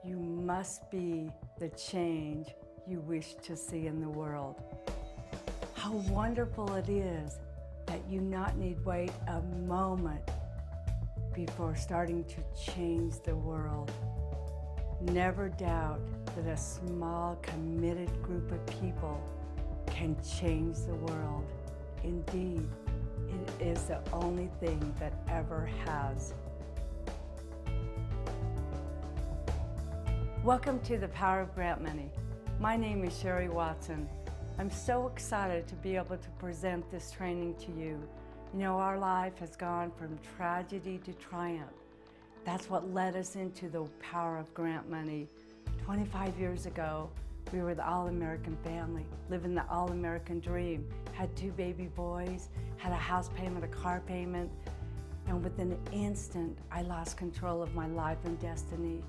You must be the change you wish to see in the world. How wonderful it is that you not need wait a moment before starting to change the world. Never doubt that a small, committed group of people can change the world. Indeed, it is the only thing that ever has. Welcome to the Power of Grant Money. My name is Sherry Watson. I'm so excited to be able to present this training to you. You know, our life has gone from tragedy to triumph. That's what led us into the power of grant money. 25 years ago, we were the all-American family, living the all-American dream. Had 2 baby boys, had a house payment, a car payment, and within an instant, I lost control of my life and destiny.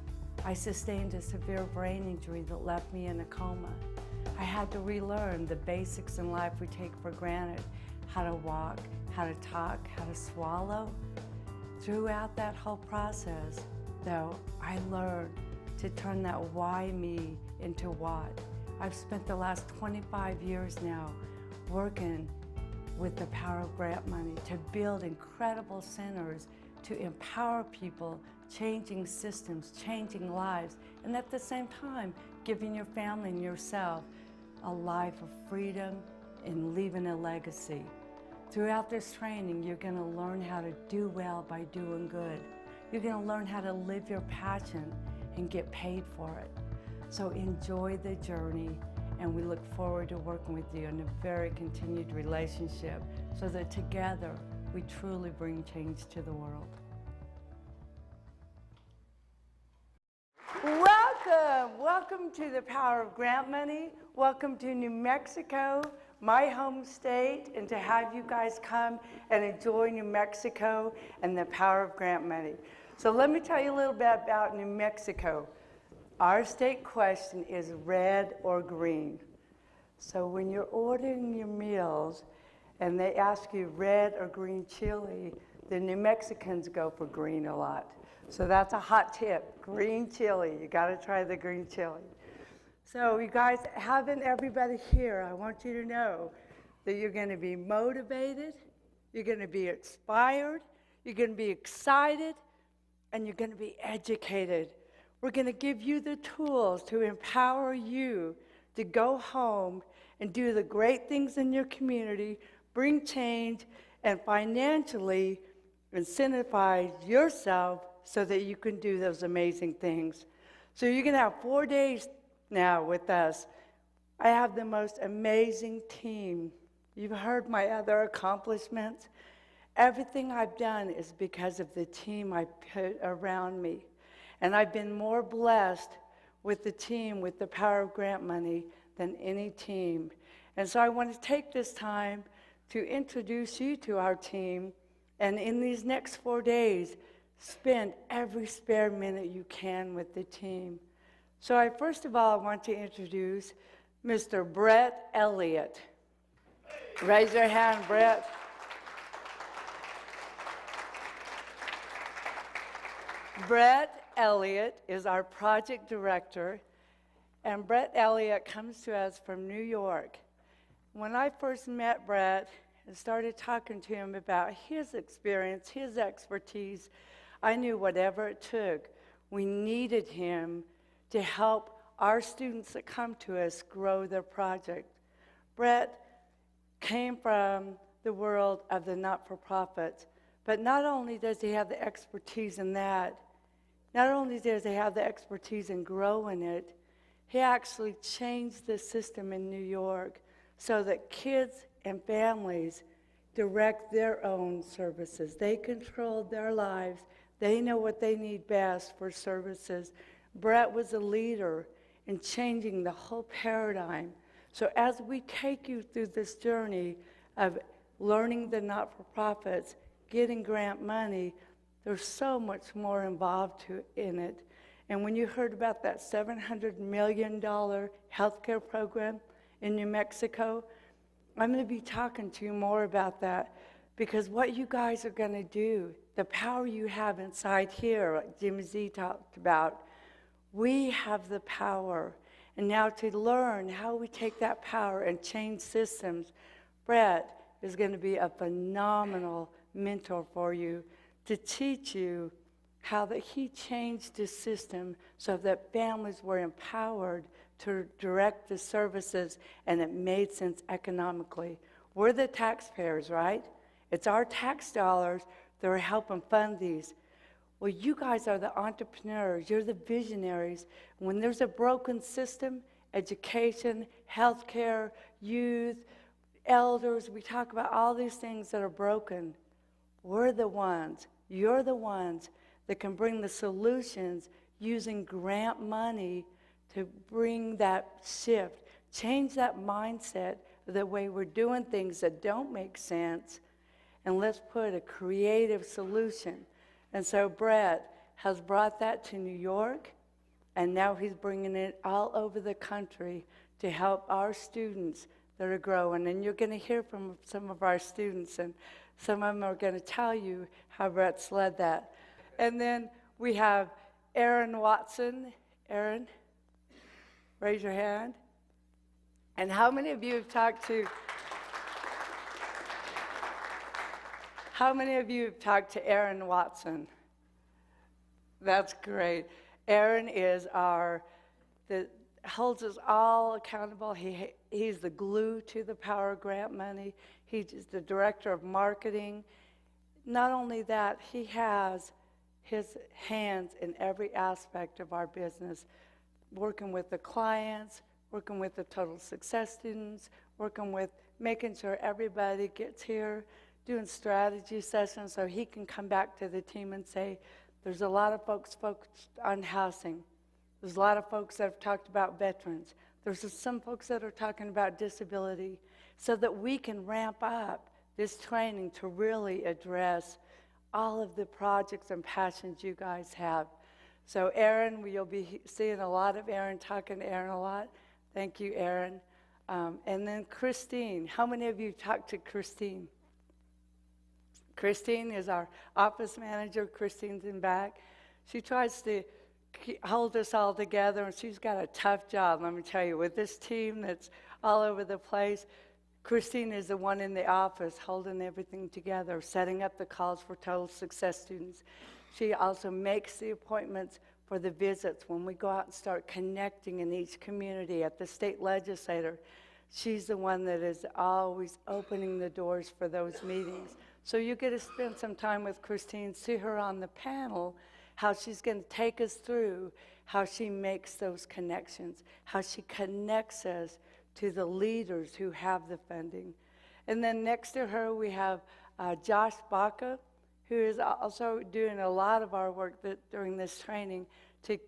I sustained a severe brain injury that left me in a coma. I had to relearn the basics in life we take for granted, how to walk, how to talk, how to swallow. Throughout that whole process, though, I learned to turn that why me into what. I've spent the last 25 years now working with the power of grant money to build incredible centers to empower people, changing systems, changing lives, and at the same time, giving your family and yourself a life of freedom and leaving a legacy. Throughout this training, you're going to learn how to do well by doing good. You're going to learn how to live your passion and get paid for it. So enjoy the journey, and we look forward to working with you in a very continued relationship so that together we truly bring change to the world. Welcome to the Power of Grant Money. Welcome to New Mexico, my home state, and to have you guys come and enjoy New Mexico and the power of grant money. So let me tell you a little bit about New Mexico. Our state question is red or green. So when you're ordering your meals and they ask you red or green chili, the New Mexicans go for green a lot. So that's a hot tip, green chili. You gotta try the green chili. So you guys, having everybody here, I want you to know that you're gonna be motivated, you're gonna be inspired, you're gonna be excited, and you're gonna be educated. We're gonna give you the tools to empower you to go home and do the great things in your community, bring change, and financially incentivize yourself so that you can do those amazing things. So you're gonna have 4 days now with us. I have the most amazing team. You've heard my other accomplishments. Everything I've done is because of the team I put around me. And I've been more blessed with the team, with the power of grant money, than any team. And so I want to take this time to introduce you to our team. And in these next 4 days, spend every spare minute you can with the team. So first of all, I want to introduce Mr. Brett Elliott. Raise your hand, Brett. Brett Elliott is our project director, and Brett Elliott comes to us from New York. When I first met Brett and started talking to him about his experience, his expertise, I knew whatever it took, we needed him to help our students that come to us grow their project. Brett came from the world of the not-for-profits, but not only does he have the expertise in that, not only does he have the expertise in growing it, he actually changed the system in New York so that kids and families direct their own services. They control their lives. They know what they need best for services. Brett was a leader in changing the whole paradigm. So as we take you through this journey of learning the not-for-profits, getting grant money, there's so much more involved in it. And when you heard about that $700 million healthcare program in New Mexico, I'm going to be talking to you more about that, because what you guys are going to do, the power you have inside here, like Jimmy Z talked about, We have the power. And now to learn how we take that power and change systems, Brett is going to be a phenomenal mentor for you to teach you how that he changed the system so that families were empowered to direct the services and it made sense economically. We're the taxpayers, right? It's our tax dollars that are helping fund these. Well, you guys are the entrepreneurs. You're the visionaries. When there's a broken system, education, healthcare, youth, elders, we talk about all these things that are broken. We're the ones, you're the ones that can bring the solutions using grant money to bring that shift, change that mindset of the way we're doing things that don't make sense, and let's put a creative solution. And so Brett has brought that to New York, and now he's bringing it all over the country to help our students that are growing. And you're going to hear from some of our students, and some of them are going to tell you how Brett's led that. And then we have Aaron Watson. Aaron, raise your hand. And how many of you have talked to Aaron Watson? That's great. Aaron is that holds us all accountable. He's the glue to the Power Grant money. He's the director of marketing. Not only that, he has his hands in every aspect of our business, working with the clients, working with the Total Success students, working with making sure everybody gets here, doing strategy sessions so he can come back to the team and say, there's a lot of folks focused on housing. There's a lot of folks that have talked about veterans. There's some folks that are talking about disability, so that we can ramp up this training to really address all of the projects and passions you guys have. So Aaron, you'll be seeing a lot of Aaron, talking to Aaron a lot. Thank you, Aaron. And then Christine. How many of you talked to Christine? Christine is our office manager. Christine's in back. She tries to hold us all together, and she's got a tough job, let me tell you. With this team that's all over the place, Christine is the one in the office holding everything together, setting up the calls for Total Success students. She also makes the appointments for the visits when we go out and start connecting in each community at the state legislature. She's the one that is always opening the doors for those meetings. So you get to spend some time with Christine, see her on the panel, how she's going to take us through how she makes those connections, how she connects us to the leaders who have the funding. And then next to her, we have Josh Baca, who is also doing a lot of our work during this training, to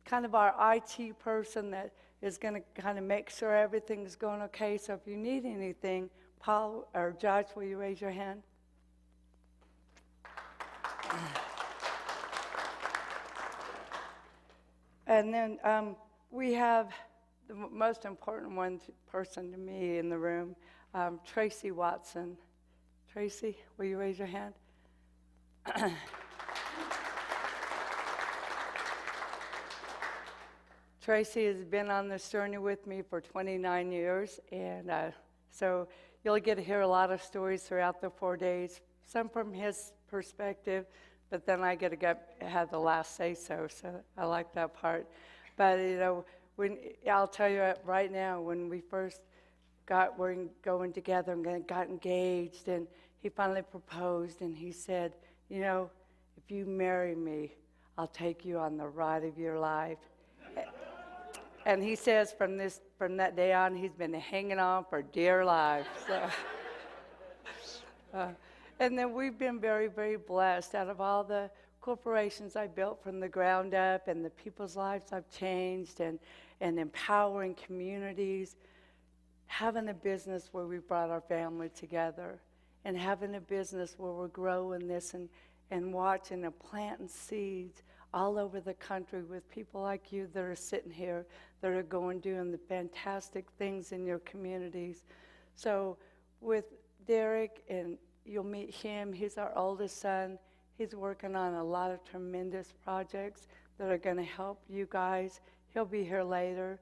kind of our IT person that is going to kind of make sure everything's going okay. So if you need anything, Paul or Josh, will you raise your hand? And then we have the most important person to me in the room, Tracy Watson. Tracy, will you raise your hand? Tracy has been on this journey with me for 29 years, and so you'll get to hear a lot of stories throughout the 4 days, some from his perspective, but then I get to have the last say-so, so I like that part. But, you know, I'll tell you right now, when we first were going together and got engaged, and he finally proposed, and he said, you know, if you marry me, I'll take you on the ride of your life. And he says from that day on, he's been hanging on for dear life. So, and then we've been very, very blessed. Out of all the corporations I built from the ground up and the people's lives I've changed and empowering communities, having a business where we brought our family together and having a business where we're growing this and watching and planting seeds all over the country with people like you that are sitting here, that are doing the fantastic things in your communities. So with Derek, and you'll meet him, he's our oldest son. He's working on a lot of tremendous projects that are going to help you guys. He'll be here later.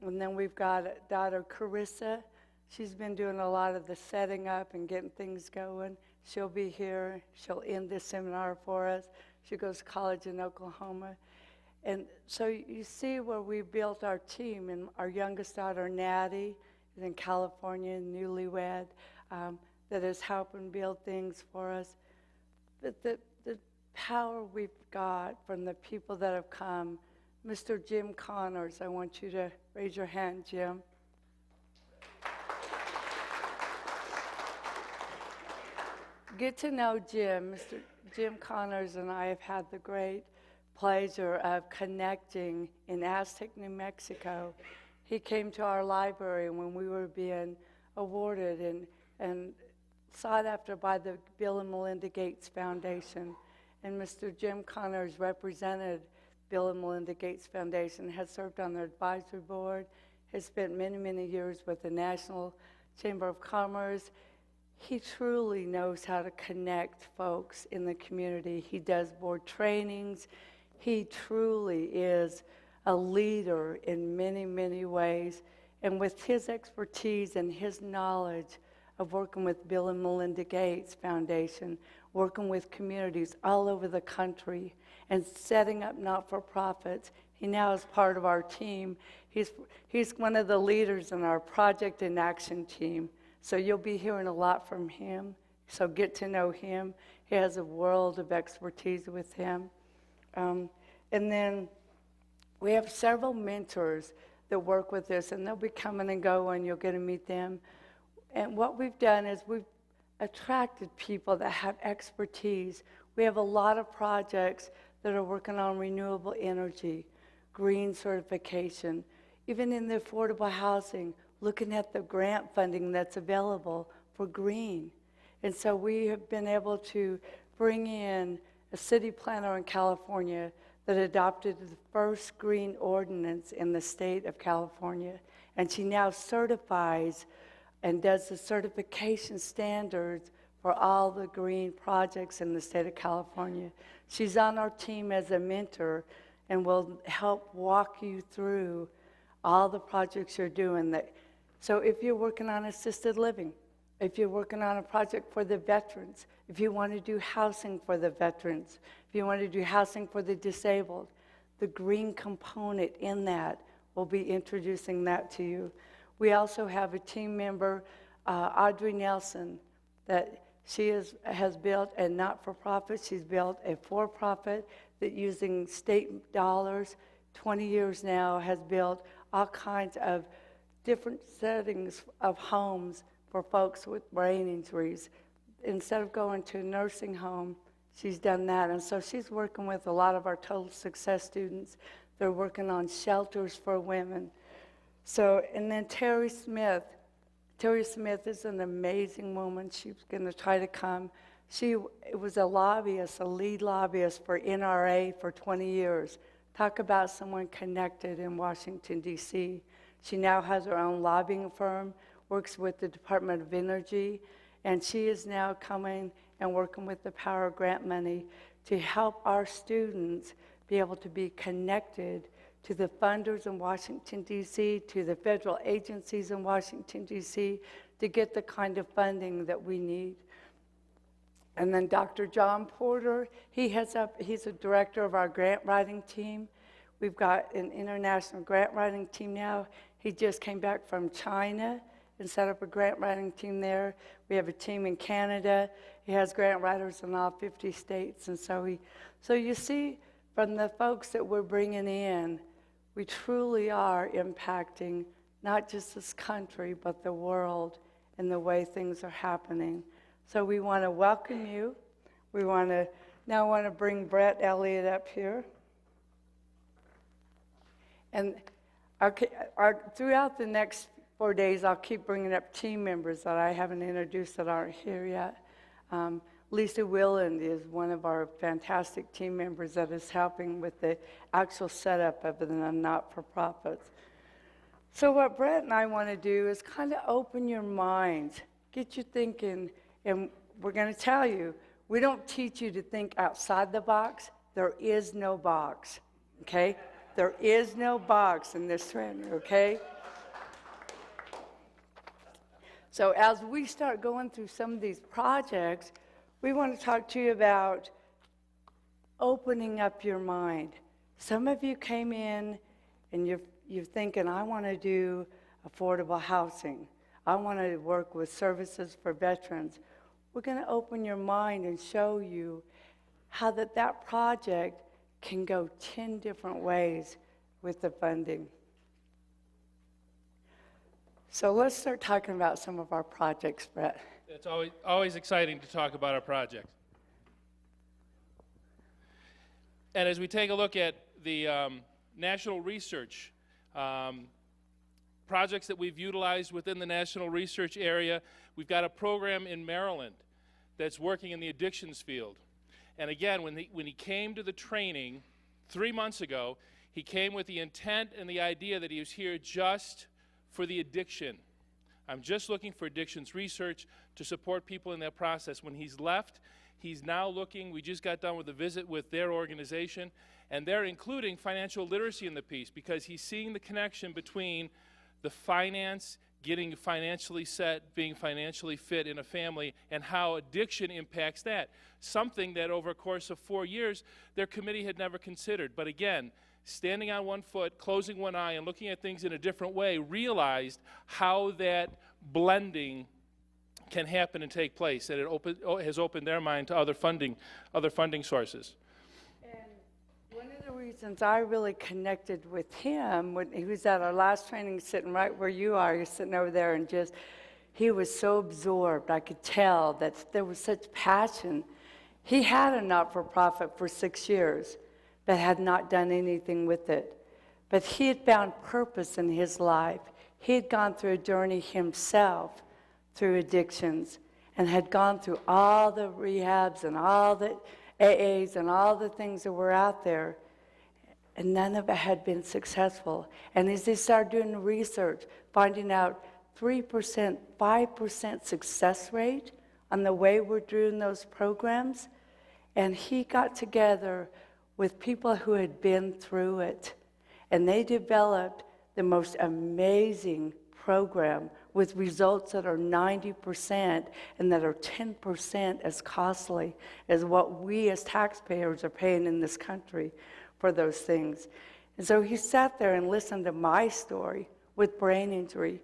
And then we've got daughter Carissa. She's been doing a lot of the setting up and getting things going. She'll be here. She'll end this seminar for us. She goes to college in Oklahoma. And so you see where we built our team. And our youngest daughter, Natty, is in California, newlywed, that is helping build things for us. But the power we've got from the people that have come. Mr. Jim Connors, I want you to raise your hand, Jim. Get to know Jim. Mr. Jim Connors and I have had the great pleasure of connecting in Aztec, New Mexico. He came to our library when we were being awarded and sought after by the Bill and Melinda Gates Foundation. And Mr. Jim Connors represented Bill and Melinda Gates Foundation, has served on their advisory board, has spent many, many years with the National Chamber of Commerce. He truly knows how to connect folks in the community. He does board trainings. He truly is a leader in many, many ways. And with his expertise and his knowledge of working with Bill and Melinda Gates Foundation, working with communities all over the country, and setting up not-for-profits. He now is part of our team. He's one of the leaders in our project and action team. So you'll be hearing a lot from him. So get to know him. He has a world of expertise with him. And then we have several mentors that work with us, and they'll be coming and going. You'll get to meet them. And what we've done is we've attracted people that have expertise. We have a lot of projects that are working on renewable energy, green certification, even in the affordable housing, looking at the grant funding that's available for green. And so we have been able to bring in a city planner in California that adopted the first green ordinance in the state of California. And she now certifies and does the certification standards for all the green projects in the state of California. She's on our team as a mentor and will help walk you through all the projects you're doing. So if you're working on assisted living, if you're working on a project for the veterans, if you want to do housing for the veterans, if you want to do housing for the disabled, the green component in that, we'll be introducing that to you. We also have a team member, Audrey Nelson, that she has built a not-for-profit. She's built a for-profit that using state dollars, 20 years now, has built all kinds of different settings of homes for folks with brain injuries. Instead of going to a nursing home, she's done that. And so she's working with a lot of our Total Success students. They're working on shelters for women. So, and then Terry Smith. Terry Smith is an amazing woman. She's going to try to come. She was a lobbyist, a lead lobbyist for NRA for 20 years. Talk about someone connected in Washington, D.C. She now has her own lobbying firm, works with the Department of Energy, and she is now coming and working with the Power of Grant Money to help our students be able to be connected to the funders in Washington, D.C., to the federal agencies in Washington, D.C., to get the kind of funding that we need. And then Dr. John Porter, he's a director of our grant writing team. We've got an international grant writing team now. He just came back from China and set up a grant writing team there. We have a team in Canada. He has grant writers in all 50 states. And so you see from the folks that we're bringing in, we truly are impacting not just this country, but the world and the way things are happening. So we want to welcome you. We now want to bring Brett Elliott up here. And throughout the next 4 days, I'll keep bringing up team members that I haven't introduced that aren't here yet. Lisa Willand is one of our fantastic team members that is helping with the actual setup of the not-for-profits. So what Brett and I want to do is kind of open your mind, get you thinking, and we're going to tell you, we don't teach you to think outside the box. There is no box. okay? There is no box in this training, okay? So as we start going through some of these projects, we want to talk to you about opening up your mind. Some of you came in and you're thinking, I want to do affordable housing. I want to work with services for veterans. We're going to open your mind and show you how that project can go 10 different ways with the funding. So let's start talking about some of our projects, Brett. It's always exciting to talk about our projects. And as we take a look at the national research projects that we've utilized within the national research area, we've got a program in Maryland that's working in the addictions field. And again, when he came to the training 3 months ago, he came with the intent and the idea that he was here just for the addiction. I'm just looking for addictions research to support people in that process. When he's left, he's now looking, we just got done with a visit with their organization, and they're including financial literacy in the piece because he's seeing the connection between the finance, getting financially set, being financially fit in a family, and how addiction impacts that. Something that over a course of 4 years, their committee had never considered. But again, standing on one foot, closing one eye, and looking at things in a different way, realized how that blending can happen and take place, that it has opened their mind to other funding sources. And one of the reasons I really connected with him, when he was at our last training, sitting right where you are, you're sitting over there, and just, he was so absorbed. I could tell that there was such passion. He had a not-for-profit for 6 years, but had not done anything with it. But he had found purpose in his life. He had gone through a journey himself through addictions and had gone through all the rehabs and all the AAs and all the things that were out there, and none of it had been successful. And as they started doing the research, finding out 3%, 5% success rate on the way we're doing those programs, and he got together with people who had been through it, and they developed the most amazing program with results that are 90% and that are 10% as costly as what we as taxpayers are paying in this country for those things. And so he sat there and listened to my story with brain injury.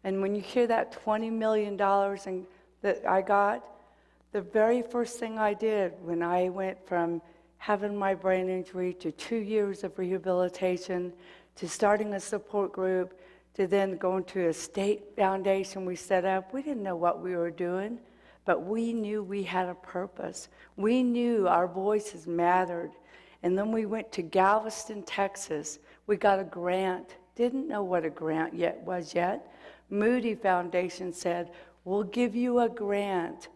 And when you hear that $20 million that I got, the very first thing I did when I went from having my brain injury to 2 years of rehabilitation, to starting a support group, to then going to a state foundation we set up. We didn't know what we were doing, but we knew we had a purpose. We knew our voices mattered. And then we went to Galveston, Texas. We got a grant. Didn't know what a grant was yet. Moody Foundation said, we'll give you a grant,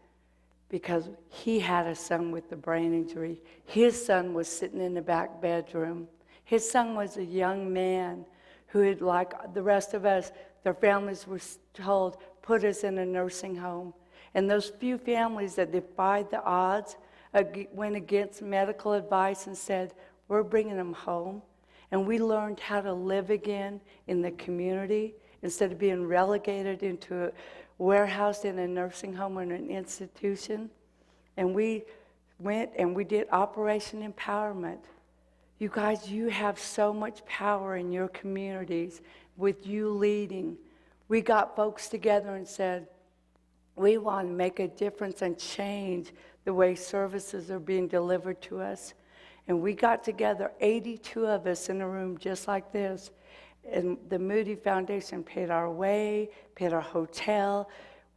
because he had a son with the brain injury. His son was sitting in the back bedroom. His son was a young man who had, like the rest of us, their families were told, put us in a nursing home. And those few families that defied the odds went against medical advice and said, we're bringing them home. And we learned how to live again in the community instead of being relegated into a warehouse in a nursing home or an institution. And we went and we did Operation Empowerment. You guys, you have so much power in your communities with you leading. We got folks together and said, we want to make a difference and change the way services are being delivered to us. And we got together, 82 of us in a room just like this. And the Moody Foundation paid our way, paid our hotel.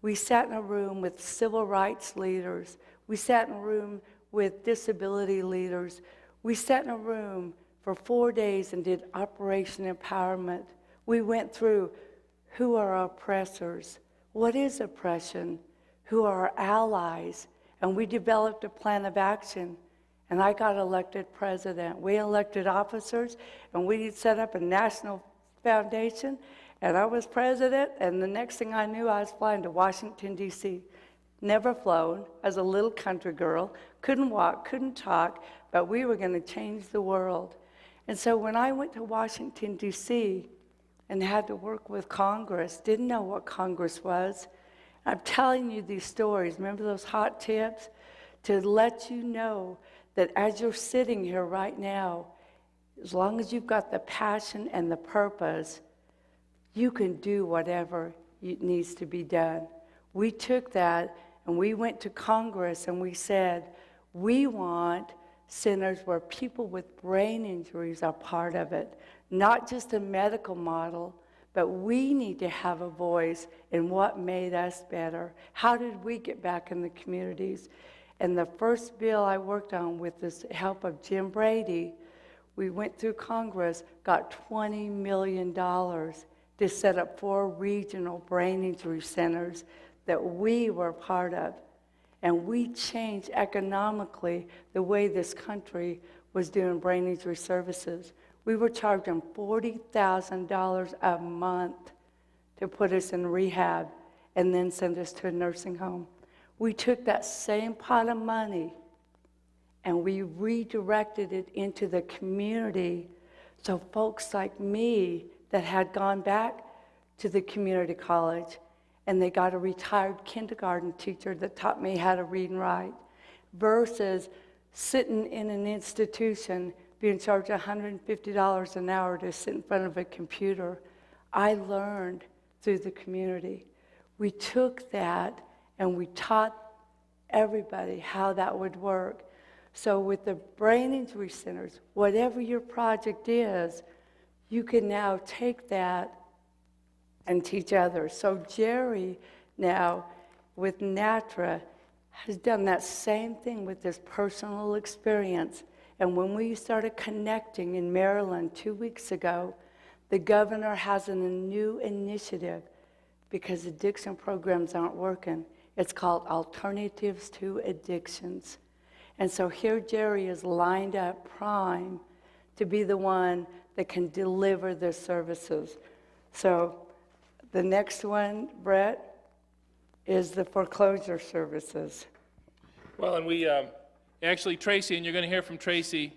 We sat in a room with civil rights leaders. We sat in a room with disability leaders. We sat in a room for 4 days and did Operation Empowerment. We went through who are our oppressors, what is oppression, who are our allies, and we developed a plan of action. And I got elected president. We elected officers, and we set up a national foundation, and I was president, and the next thing I knew, I was flying to Washington, D.C. Never flown, as a little country girl, couldn't walk, couldn't talk, but we were going to change the world. And so when I went to Washington, D.C., and had to work with Congress, didn't know what Congress was, I'm telling you these stories, remember those hot tips? To let you know that as you're sitting here right now, as long as you've got the passion and the purpose, you can do whatever needs to be done. We took that and we went to Congress and we said, we want centers where people with brain injuries are part of it, not just a medical model, but we need to have a voice in what made us better. How did we get back in the communities? And the first bill I worked on with the help of Jim Brady, we went through Congress, got $20 million to set up 4 regional brain injury centers that we were part of. And we changed economically the way this country was doing brain injury services. We were charging $40,000 a month to put us in rehab and then send us to a nursing home. We took that same pot of money and we redirected it into the community so folks like me that had gone back to the community college and they got a retired kindergarten teacher that taught me how to read and write versus sitting in an institution being charged $150 an hour to sit in front of a computer. I learned through the community. We took that and we taught everybody how that would work. So with the brain injury centers, whatever your project is, you can now take that and teach others. So Jerry now with NATRA has done that same thing with this personal experience. And when we started connecting in Maryland 2 weeks ago, the governor has a new initiative because addiction programs aren't working. It's called Alternatives to Addictions. And so here Jerry is lined up prime to be the one that can deliver the services. So the next one, Brett, is the foreclosure services. Well, and we actually, Tracy, and you're going to hear from Tracy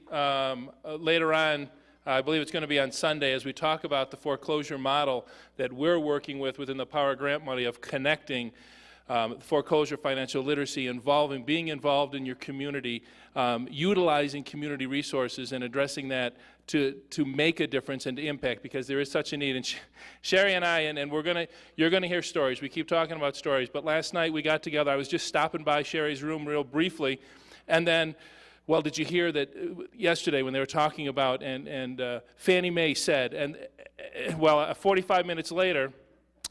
later on, I believe it's going to be on Sunday, as we talk about the foreclosure model that we're working with within the Power Grant money of connecting foreclosure financial literacy, being involved in your community, utilizing community resources and addressing that to make a difference and to impact, because there is such a need. And Sherry and I, and you're going to hear stories. We keep talking about stories, but last night we got together. I was just stopping by Sherry's room real briefly, and then, well, did you hear that yesterday when they were talking about, and Fannie Mae said, and well, 45 minutes later,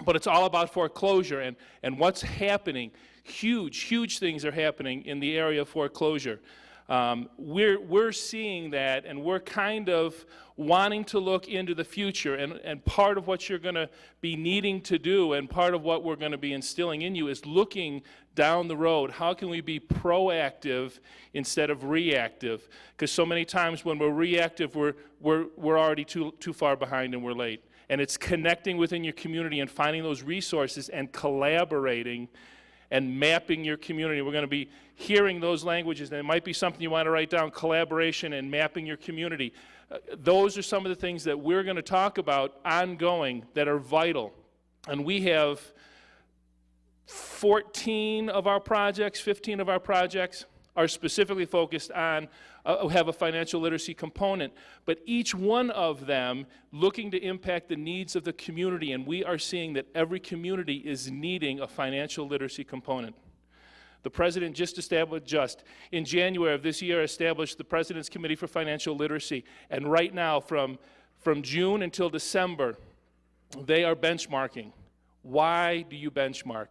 but it's all about foreclosure and what's happening. Huge things are happening in the area of foreclosure. We're seeing that, and we're kind of wanting to look into the future, and part of what you're going to be needing to do, and part of what we're going to be instilling in you is looking down the road. How can we be proactive instead of reactive? Because so many times when we're reactive, we're already too far behind and we're late. And it's connecting within your community and finding those resources and collaborating and mapping your community. We're going to be hearing those languages, and it might be something you want to write down: collaboration and mapping your community. Those are some of the things that we're going to talk about ongoing that are vital. And we have 14 of our projects, 15 of our projects are specifically focused on, have a financial literacy component, but each one of them looking to impact the needs of the community, and we are seeing that every community is needing a financial literacy component. The President just in January of this year established the President's Committee for Financial Literacy, and right now from June until December, they are benchmarking. Why do you benchmark?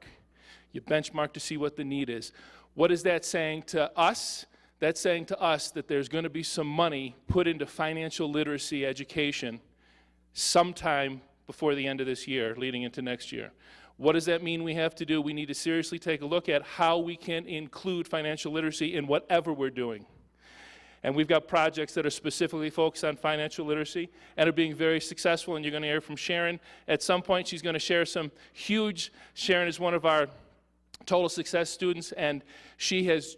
You benchmark to see what the need is. What is that saying to us? That's saying to us that there's going to be some money put into financial literacy education sometime before the end of this year, leading into next year. What does that mean we have to do? We need to seriously take a look at how we can include financial literacy in whatever we're doing. And we've got projects that are specifically focused on financial literacy and are being very successful, and you're going to hear from Sharon. At some point, she's going to share some huge, Sharon is one of our Total Success students, and she has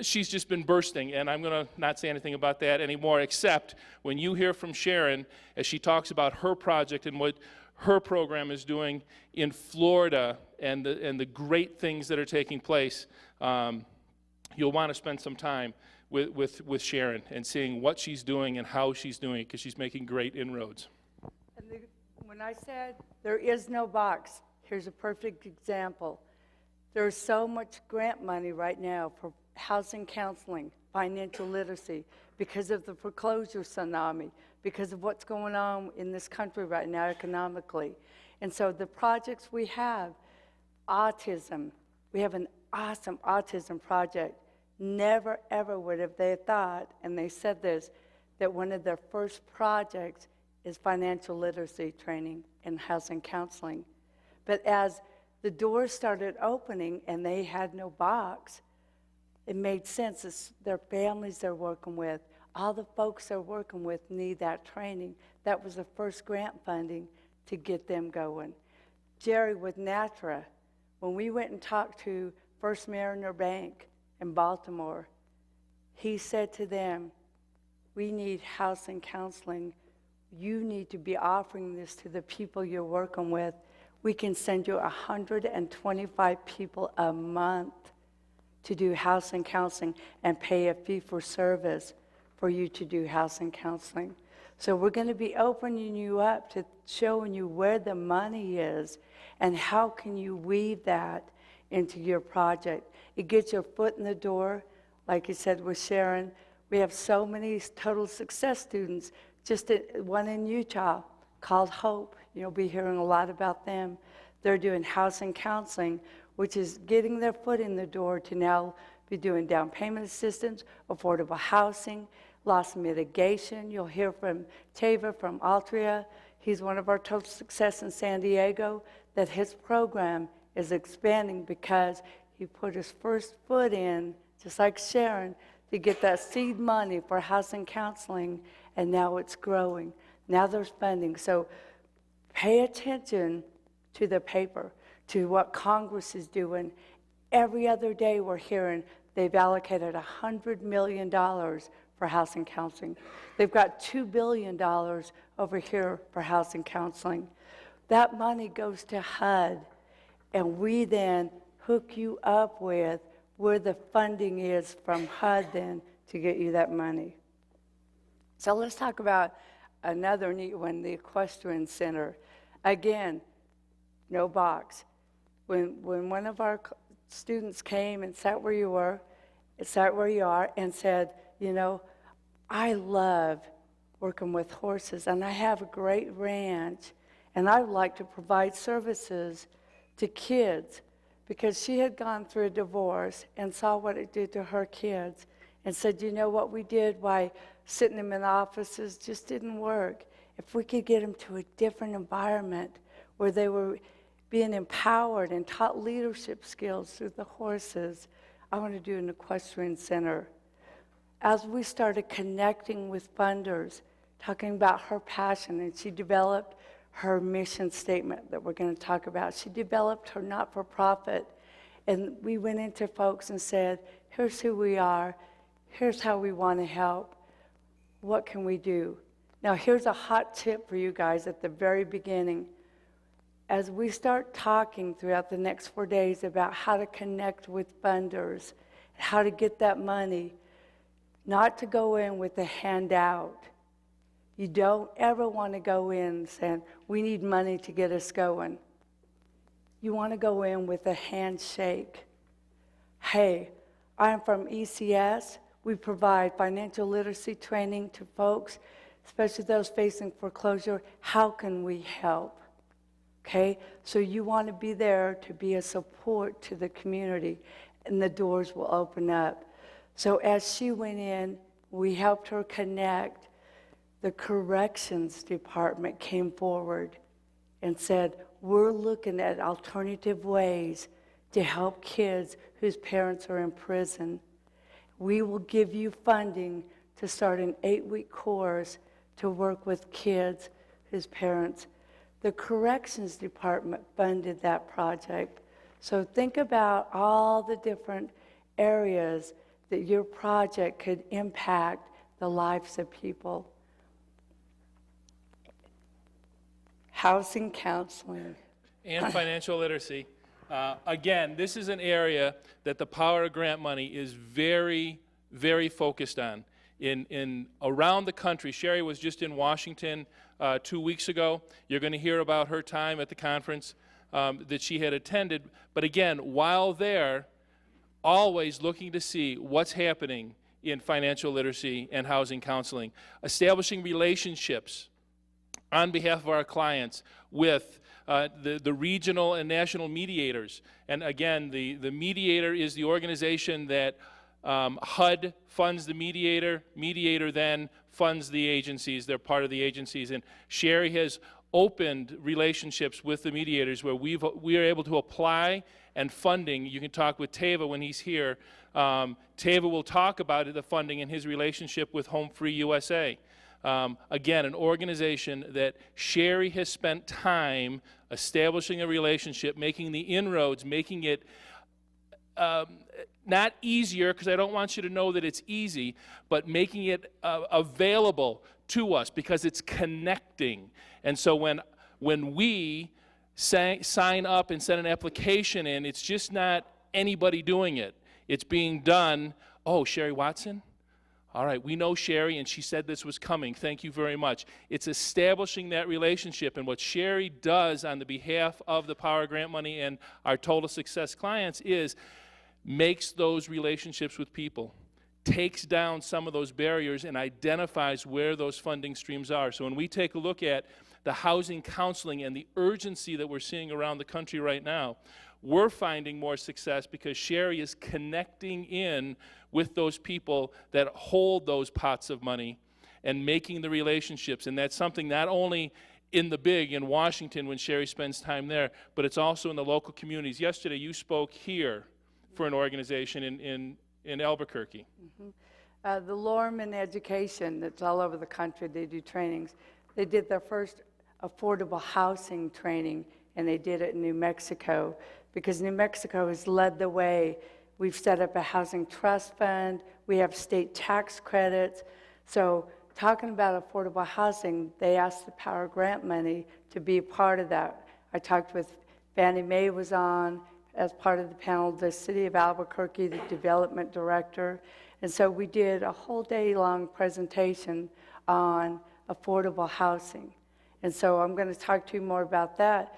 she's just been bursting, and I'm going to not say anything about that anymore, except when you hear from Sharon as she talks about her project and what her program is doing in Florida and the great things that are taking place. You'll want to spend some time with Sharon and seeing what she's doing and how she's doing it, because she's making great inroads. And when I said there is no box, here's a perfect example. There's so much grant money right now for housing counseling, financial literacy, because of the foreclosure tsunami, because of what's going on in this country right now economically. And so the projects we have, autism, we have an awesome autism project. Never, ever would have they thought, and they said this, that one of their first projects is financial literacy training and housing counseling. But as the doors started opening and they had no box, it made sense. It's their families they're working with, all the folks they're working with need that training. That was the first grant funding to get them going. Jerry with NATRA, when we went and talked to First Mariner Bank in Baltimore, he said to them, we need housing counseling. You need to be offering this to the people you're working with. We can send you 125 people a month to do housing counseling and pay a fee for service for you to do housing counseling. So we're going to be opening you up to showing you where the money is and how can you weave that into your project. It gets your foot in the door. Like you said with Sharon, we have so many total success students, just one in Utah called Hope. You'll be hearing a lot about them. They're doing housing counseling, which is getting their foot in the door to now be doing down payment assistance, affordable housing, loss mitigation. You'll hear from Tava from Altria. He's one of our total success in San Diego, that his program is expanding because he put his first foot in, just like Sharon, to get that seed money for housing counseling, and now it's growing. Now there's funding. So pay attention to the paper, to what Congress is doing. Every other day we're hearing they've allocated $100 million for housing counseling. They've got $2 billion over here for housing counseling. That money goes to HUD, and we then hook you up with where the funding is from HUD then to get you that money. So let's talk about another neat one, the Equestrian Center. Again, no box. When one of our students came and sat where you were, sat where you are, and said, you know, I love working with horses, and I have a great ranch, and I would like to provide services to kids, because she had gone through a divorce and saw what it did to her kids, and said, you know, what we did by sitting them in offices just didn't work. If we could get them to a different environment where they were being empowered and taught leadership skills through the horses, I want to do an equestrian center. As we started connecting with funders, talking about her passion, and she developed her mission statement that we're going to talk about. She developed her not-for-profit, and we went into folks and said, here's who we are, here's how we want to help, what can we do? Now here's a hot tip for you guys at the very beginning. As we start talking throughout the next 4 days about how to connect with funders, how to get that money, not to go in with a handout. You don't ever want to go in saying, we need money to get us going. You want to go in with a handshake. Hey, I'm from ECS. We provide financial literacy training to folks, especially those facing foreclosure. How can we help? Okay, so you want to be there to be a support to the community, and the doors will open up. So as she went in, we helped her connect. The corrections department came forward and said, we're looking at alternative ways to help kids whose parents are in prison. We will give you funding to start an 8-week course to work with kids whose parents. The corrections department funded that project. So think about all the different areas that your project could impact the lives of people. Housing counseling. And financial literacy. Again, this is an area that the Power of Grant Money is very, very focused on. In around the country, Sherry was just in Washington 2 weeks ago. You're going to hear about her time at the conference that she had attended. But again, while there, always looking to see what's happening in financial literacy and housing counseling, establishing relationships on behalf of our clients with the regional and national mediators. And again, the mediator is the organization that HUD funds the mediator. Mediator then funds the agencies. They're part of the agencies. And Sherry has opened relationships with the mediators where we are able to apply and funding. You can talk with Teva when he's here. Teva will talk about the funding and his relationship with Home Free USA. Again, an organization that Sherry has spent time establishing a relationship, making the inroads, making it not easier, because I don't want you to know that it's easy, but making it available to us because it's connecting. And so when we sign up and send an application in, it's just not anybody doing it. It's being done, oh, Sherry Watson? All right, we know Sherry, and she said this was coming. Thank you very much. It's establishing that relationship, and what Sherry does on the behalf of the Power Grant Money and our Total Success clients is makes those relationships with people, takes down some of those barriers, and identifies where those funding streams are. So when we take a look at the housing counseling and the urgency that we're seeing around the country right now, we're finding more success because Sherry is connecting in with those people that hold those pots of money and making the relationships. And that's something not only in the big in Washington when Sherry spends time there, but it's also in the local communities. Yesterday you spoke here for an organization in Albuquerque. Mm-hmm. The Lorman Education, that's all over the country, they do trainings. They did their first affordable housing training, and they did it in New Mexico, because New Mexico has led the way. We've set up a housing trust fund. We have state tax credits. So talking about affordable housing, they asked the Power Grant Money to be a part of that. I talked with Fannie Mae was on as part of the panel, the City of Albuquerque, the development director. And so we did a whole day-long presentation on affordable housing. And so I'm going to talk to you more about that.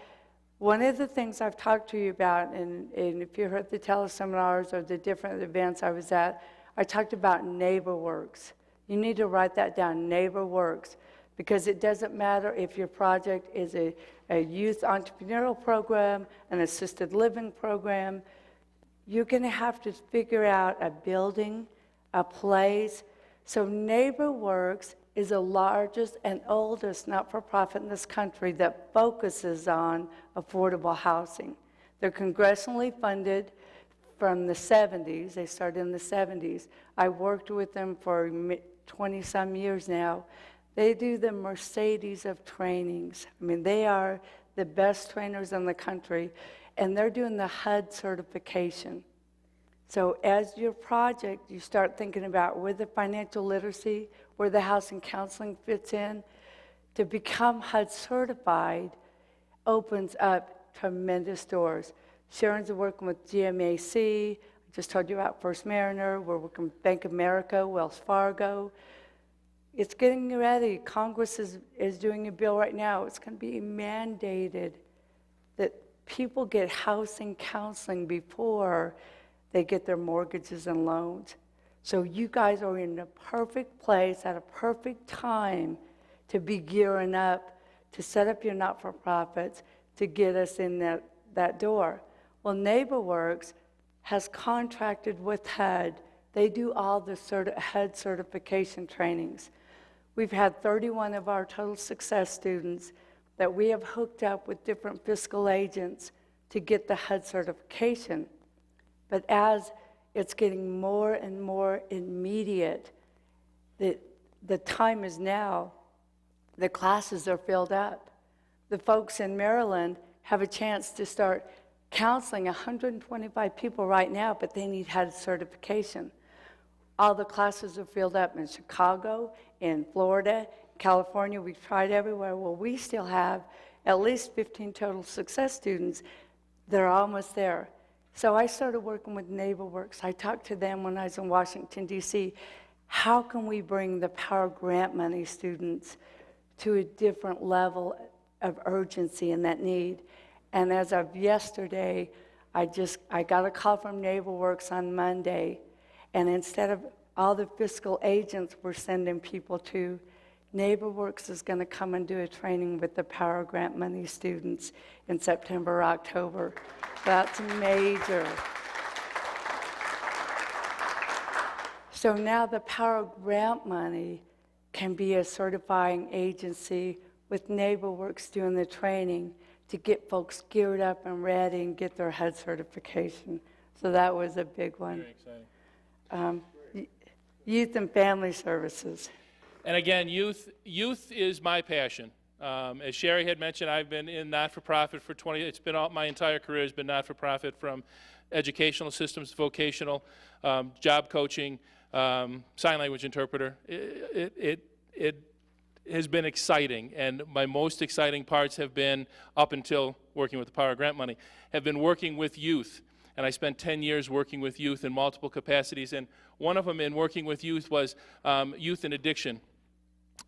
One of the things I've talked to you about, and if you heard the teleseminars or the different events I was at, I talked about NeighborWorks. You need to write that down, NeighborWorks, because it doesn't matter if your project is a youth entrepreneurial program, an assisted living program. You're going to have to figure out a building, a place. So NeighborWorks is the largest and oldest not-for-profit in this country that focuses on affordable housing. They're congressionally funded from the 70s. They started in the 70s. I worked with them for 20-some years now. They do the Mercedes of trainings. I mean, they are the best trainers in the country, and they're doing the HUD certification. So as your project, you start thinking about where the financial literacy, where the housing counseling fits in. To become HUD certified opens up tremendous doors. Sharon's working with GMAC. I just told you about First Mariner. We're working with Bank of America, Wells Fargo. It's getting ready. Congress is doing a bill right now. It's going to be mandated that people get housing counseling before they get their mortgages and loans. So you guys are in a perfect place at a perfect time to be gearing up, to set up your not-for-profits, to get us in that door. Well, NeighborWorks has contracted with HUD. They do all the HUD certification trainings. We've had 31 of our Total Success students that we have hooked up with different fiscal agents to get the HUD certification. But as it's getting more and more immediate, the time is now. The classes are filled up. The folks in Maryland have a chance to start counseling 125 people right now, but they need HUD certification. All the classes are filled up in Chicago, in Florida, California. We've tried everywhere. Well, we still have at least 15 total success students. They're almost there. So I started working with NeighborWorks. I talked to them when I was in Washington, D.C. How can we bring the Power Grant Money students to a different level of urgency and that need? And as of yesterday, I got a call from NeighborWorks on Monday, and instead of all the fiscal agents we're sending people to, NeighborWorks is going to come and do a training with the Power Grant Money students in September or October. That's major. So now the Power Grant Money can be a certifying agency with NeighborWorks doing the training to get folks geared up and ready and get their HUD certification. So that was a big one. Very exciting. Youth and Family Services. And again, youth is my passion. As Sherry had mentioned, I've been in not-for-profit for it's been my entire career has been not-for-profit, from educational systems, vocational, job coaching, sign language interpreter. It has been exciting, and my most exciting parts have been, up until working with the Power Grant Money, have been working with youth. And I spent 10 years working with youth in multiple capacities, and one of them in working with youth was youth and addiction.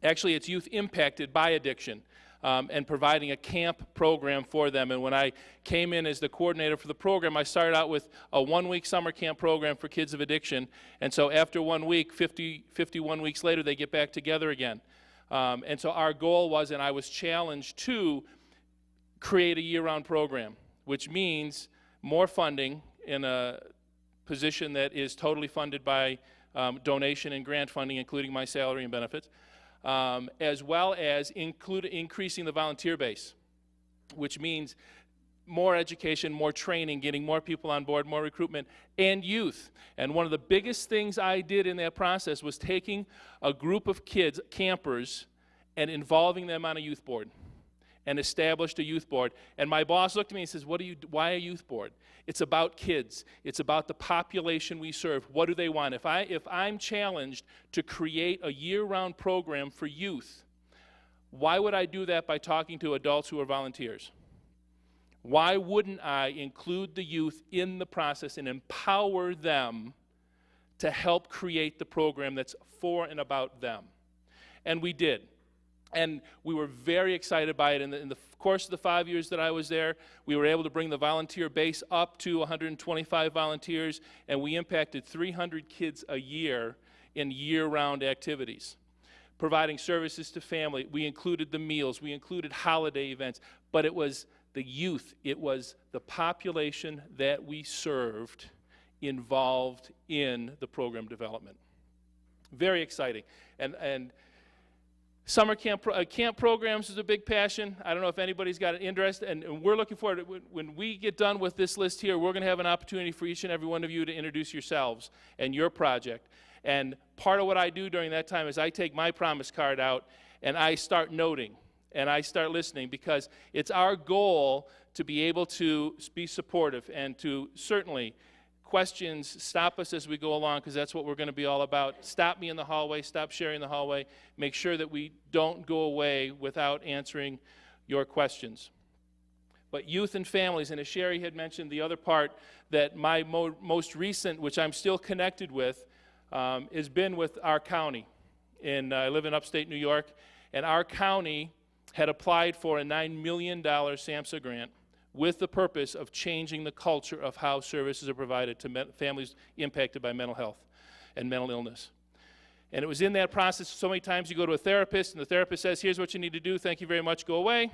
Actually, it's youth impacted by addiction, and providing a camp program for them. And when I came in as the coordinator for the program, I started out with a 1-week summer camp program for kids of addiction. And so after 1 week, 51 weeks later, they get back together again. And so our goal was, and I was challenged to create a year-round program, which means more funding in a position that is totally funded by donation and grant funding, including my salary and benefits, as well as increasing the volunteer base, which means more education, more training, getting more people on board, more recruitment, and youth. And one of the biggest things I did in that process was taking a group of kids, campers, and involving them on a youth board, and established a youth board. And my boss looked at me and says, why a youth board? It's about kids. It's about the population we serve. What do they want? If I'm challenged to create a year-round program for youth, why would I do that by talking to adults who are volunteers? Why wouldn't I include the youth in the process and empower them to help create the program that's for and about them? And we did. And we were very excited by it. In the course of the 5 years that I was there, we were able to bring the volunteer base up to 125 volunteers, and we impacted 300 kids a year in year-round activities, providing services to family. We included the meals, we included holiday events, but it was the youth, it was the population that we served involved in the program development. Very exciting. And summer camp programs is a big passion. I don't know if anybody's got an interest, and we're looking forward to, when we get done with this list here, we're going to have an opportunity for each and every one of you to introduce yourselves and your project. And part of what I do during that time is I take my promise card out and I start noting and I start listening, because it's our goal to be able to be supportive and to certainly questions, stop us as we go along, because that's what we're going to be all about. Stop me in the hallway, stop sharing in the hallway, make sure that we don't go away without answering your questions. But youth and families, and as Sherry had mentioned, the other part that my most recent, which I'm still connected with, has been with our county. I live in upstate New York, and our county had applied for a $9 million SAMHSA grant with the purpose of changing the culture of how services are provided to families impacted by mental health and mental illness. And it was in that process, so many times you go to a therapist, and the therapist says, here's what you need to do, thank you very much, go away.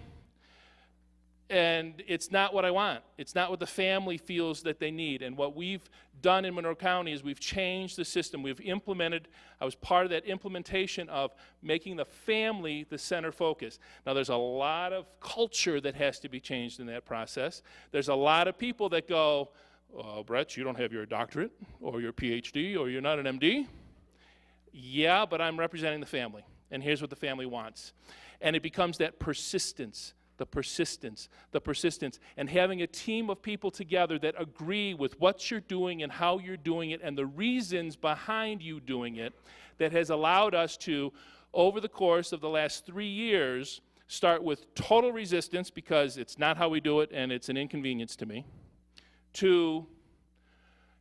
And it's not what I want. It's not what the family feels that they need. And what we've done in Monroe County is we've changed the system. We've implemented, I was part of that implementation of making the family the center focus. Now there's a lot of culture that has to be changed in that process. There's a lot of people that go, oh, Brett, you don't have your doctorate or your PhD or you're not an MD. Yeah, but I'm representing the family. And here's what the family wants. And it becomes that persistence, the persistence, and having a team of people together that agree with what you're doing and how you're doing it and the reasons behind you doing it, that has allowed us to, over the course of the last 3 years, start with total resistance because it's not how we do it and it's an inconvenience to me, to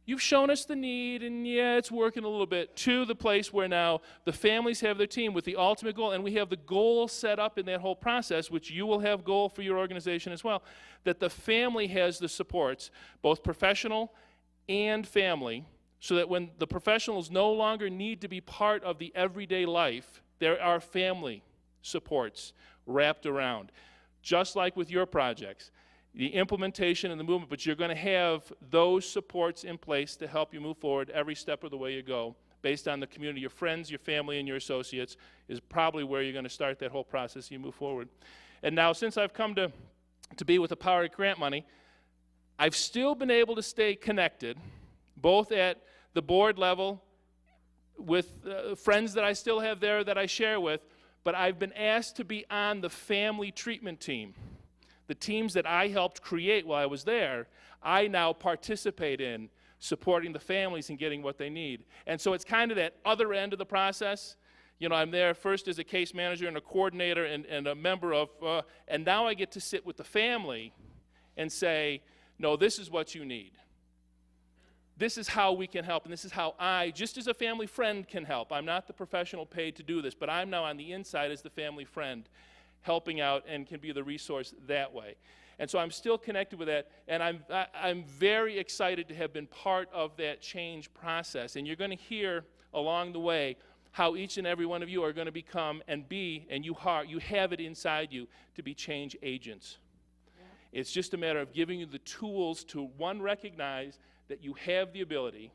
you've shown us the need, and yeah, it's working a little bit, to the place where now the families have their team with the ultimate goal, and we have the goal set up in that whole process, which you will have goal for your organization as well, that the family has the supports, both professional and family, so that when the professionals no longer need to be part of the everyday life, there are family supports wrapped around, just like with your projects. The implementation and the movement, but you're going to have those supports in place to help you move forward every step of the way you go, based on the community. Your friends, your family, and your associates is probably where you're going to start that whole process as you move forward. And now, since I've come to be with the Power of Grant Money, I've still been able to stay connected, both at the board level, with friends that I still have there that I share with, but I've been asked to be on the family treatment team. The teams that I helped create while I was there, I now participate in supporting the families and getting what they need. And so it's kind of that other end of the process. You know, I'm there first as a case manager and a coordinator and a member of, and now I get to sit with the family and say, no, this is what you need. This is how we can help, and this is how I, just as a family friend, can help. I'm not the professional paid to do this, but I'm now on the inside as the family friend, helping out and can be the resource that way. And so I'm still connected with that, and I'm very excited to have been part of that change process. And you're going to hear along the way how each and every one of you are going to become and be, and you have it inside you to be change agents. Yeah. It's just a matter of giving you the tools to, one, recognize that you have the ability,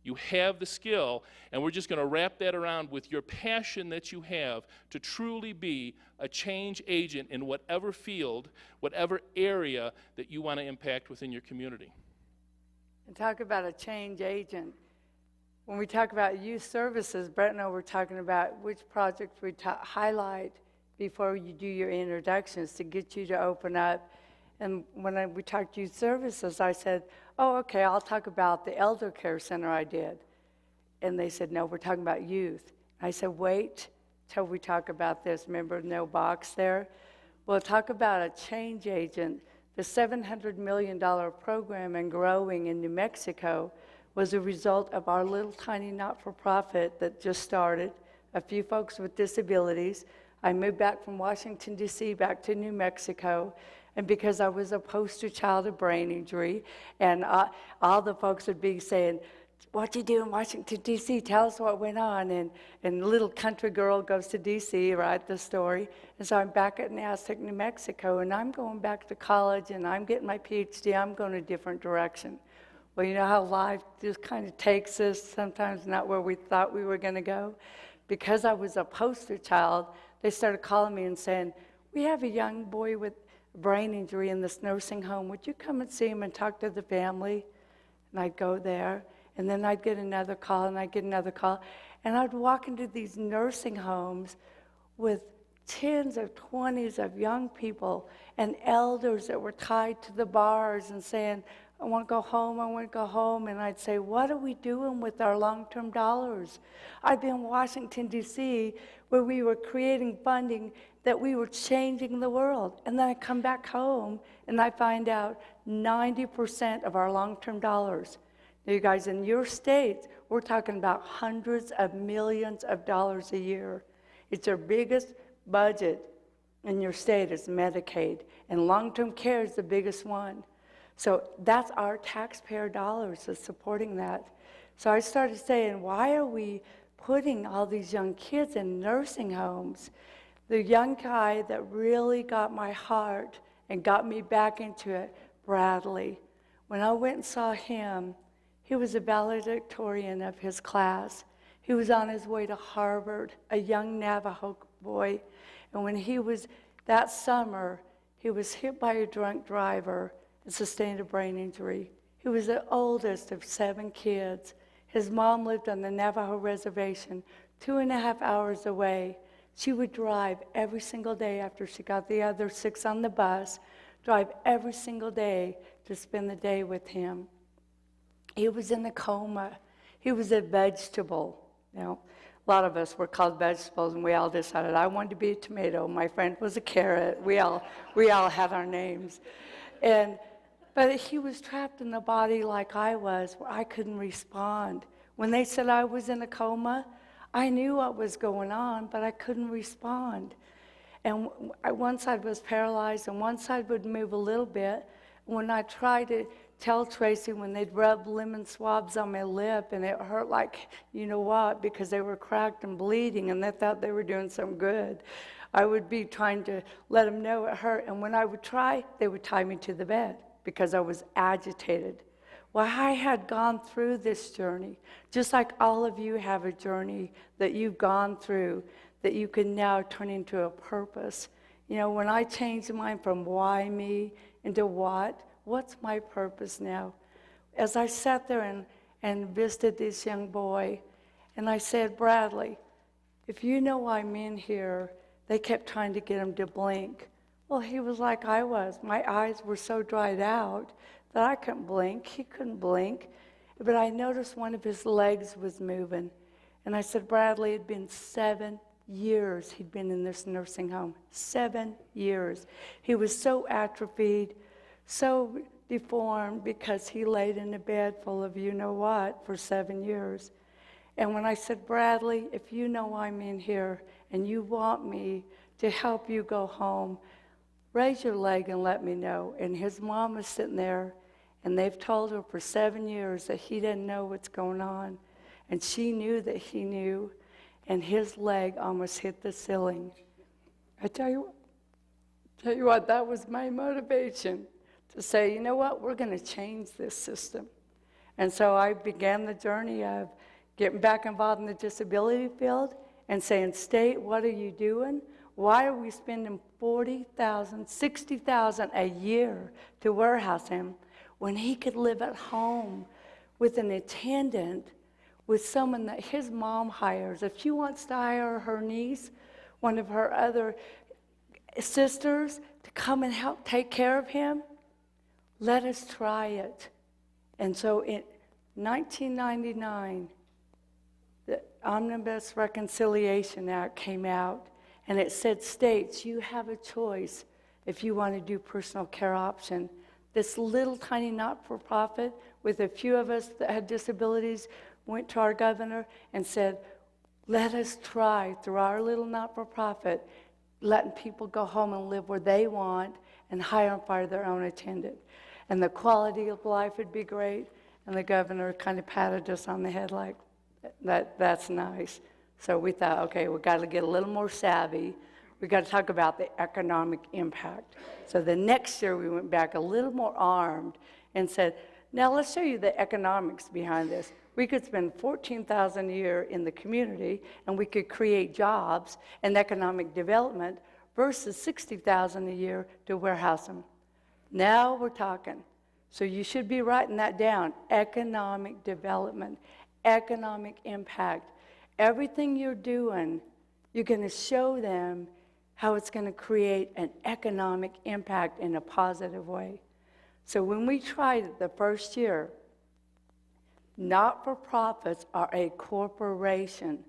you have the skill, and we're just going to wrap that around with your passion that you have to truly be a change agent in whatever field, whatever area that you want to impact within your community. And talk about a change agent. When we talk about youth services, Brett and I were talking about which projects we highlight before you do your introductions to get you to open up. And when we talked youth services, I said, oh, okay, I'll talk about the elder care center I did. And they said, no, we're talking about youth. I said, wait till we talk about this. Remember, no box there? We'll talk about a change agent. The $700 million program and growing in New Mexico was a result of our little tiny not-for-profit that just started, a few folks with disabilities. I moved back from Washington, D.C., back to New Mexico, and because I was a poster child of brain injury, and all the folks would be saying, what you do in Washington, D.C., tell us what went on, and little country girl goes to D.C., right, the story, and so I'm back at Aztec, New Mexico, and I'm going back to college, and I'm getting my PhD, I'm going a different direction. Well, you know how life just kind of takes us, sometimes not where we thought we were going to go? Because I was a poster child, they started calling me and saying, we have a young boy with brain injury in this nursing home. Would you come and see him and talk to the family? And I'd go there, and then I'd get another call, and I'd get another call. And I'd walk into these nursing homes with tens of 20s of young people and elders that were tied to the bars and saying, I want to go home, I want to go home. And I'd say, what are we doing with our long-term dollars? I'd be in Washington, D.C., where we were creating funding that we were changing the world. And then I come back home, and I find out 90% of our long-term dollars. Now, you guys, in your states, we're talking about hundreds of millions of dollars a year. It's our biggest budget in your state is Medicaid, and long-term care is the biggest one. So that's our taxpayer dollars that's supporting that. So I started saying, why are we putting all these young kids in nursing homes? The young guy that really got my heart and got me back into it, Bradley. When I went and saw him, he was a valedictorian of his class. He was on his way to Harvard, a young Navajo boy. And when he was, that summer, he was hit by a drunk driver and sustained a brain injury. He was the oldest of 7 kids. His mom lived on the Navajo reservation 2.5 hours away. She would drive every single day after she got the other 6 on the bus, drive every single day to spend the day with him. He was in a coma. He was a vegetable. You know, a lot of us were called vegetables, and we all decided I wanted to be a tomato. My friend was a carrot. We all had our names. But he was trapped in the body like I was, where I couldn't respond. When they said I was in a coma, I knew what was going on, but I couldn't respond. And one side was paralyzed, and one side would move a little bit. When I tried to tell Tracy, when they'd rub lemon swabs on my lip, and it hurt like, you know what, because they were cracked and bleeding, and they thought they were doing some good. I would be trying to let them know it hurt, and when I would try, they would tie me to the bed because I was agitated. Well, I had gone through this journey, just like all of you have a journey that you've gone through that you can now turn into a purpose. You know, when I changed mine from why me into what's my purpose now? As I sat there and visited this young boy, and I said, Bradley, if you know I'm in here, they kept trying to get him to blink. Well, he was like I was. My eyes were so dried out that I couldn't blink. He couldn't blink. But I noticed one of his legs was moving. And I said, Bradley, it'd been 7 years he'd been in this nursing home. 7 years. He was so atrophied, so deformed because he laid in a bed full of you know what for 7 years. And when I said, Bradley, if you know I'm in here and you want me to help you go home, raise your leg and let me know. And his mom was sitting there, and they've told her for 7 years that he didn't know what's going on. And she knew that he knew, and his leg almost hit the ceiling. I tell you what, that was my motivation to say, you know what, we're going to change this system. And so I began the journey of getting back involved in the disability field and saying, state, what are you doing? Why are we spending $40,000, $60,000 a year to warehouse him when he could live at home with an attendant, with someone that his mom hires? If she wants to hire her niece, one of her other sisters, to come and help take care of him, let us try it. And so in 1999, the Omnibus Reconciliation Act came out, and it said, states, you have a choice if you want to do personal care option. This little tiny not-for-profit with a few of us that had disabilities went to our governor and said, let us try through our little not-for-profit letting people go home and live where they want and hire and fire their own attendant. And the quality of life would be great. And the governor kind of patted us on the head like, that's nice. So we thought, okay, we've got to get a little more savvy. We've got to talk about the economic impact. So the next year we went back a little more armed and said, now let's show you the economics behind this. We could spend $14,000 a year in the community, and we could create jobs and economic development versus $60,000 a year to warehouse them. Now we're talking. So you should be writing that down. Economic development, economic impact. Everything you're doing, you're going to show them how it's going to create an economic impact in a positive way. So when we tried it the first year, not-for-profits are a corporation.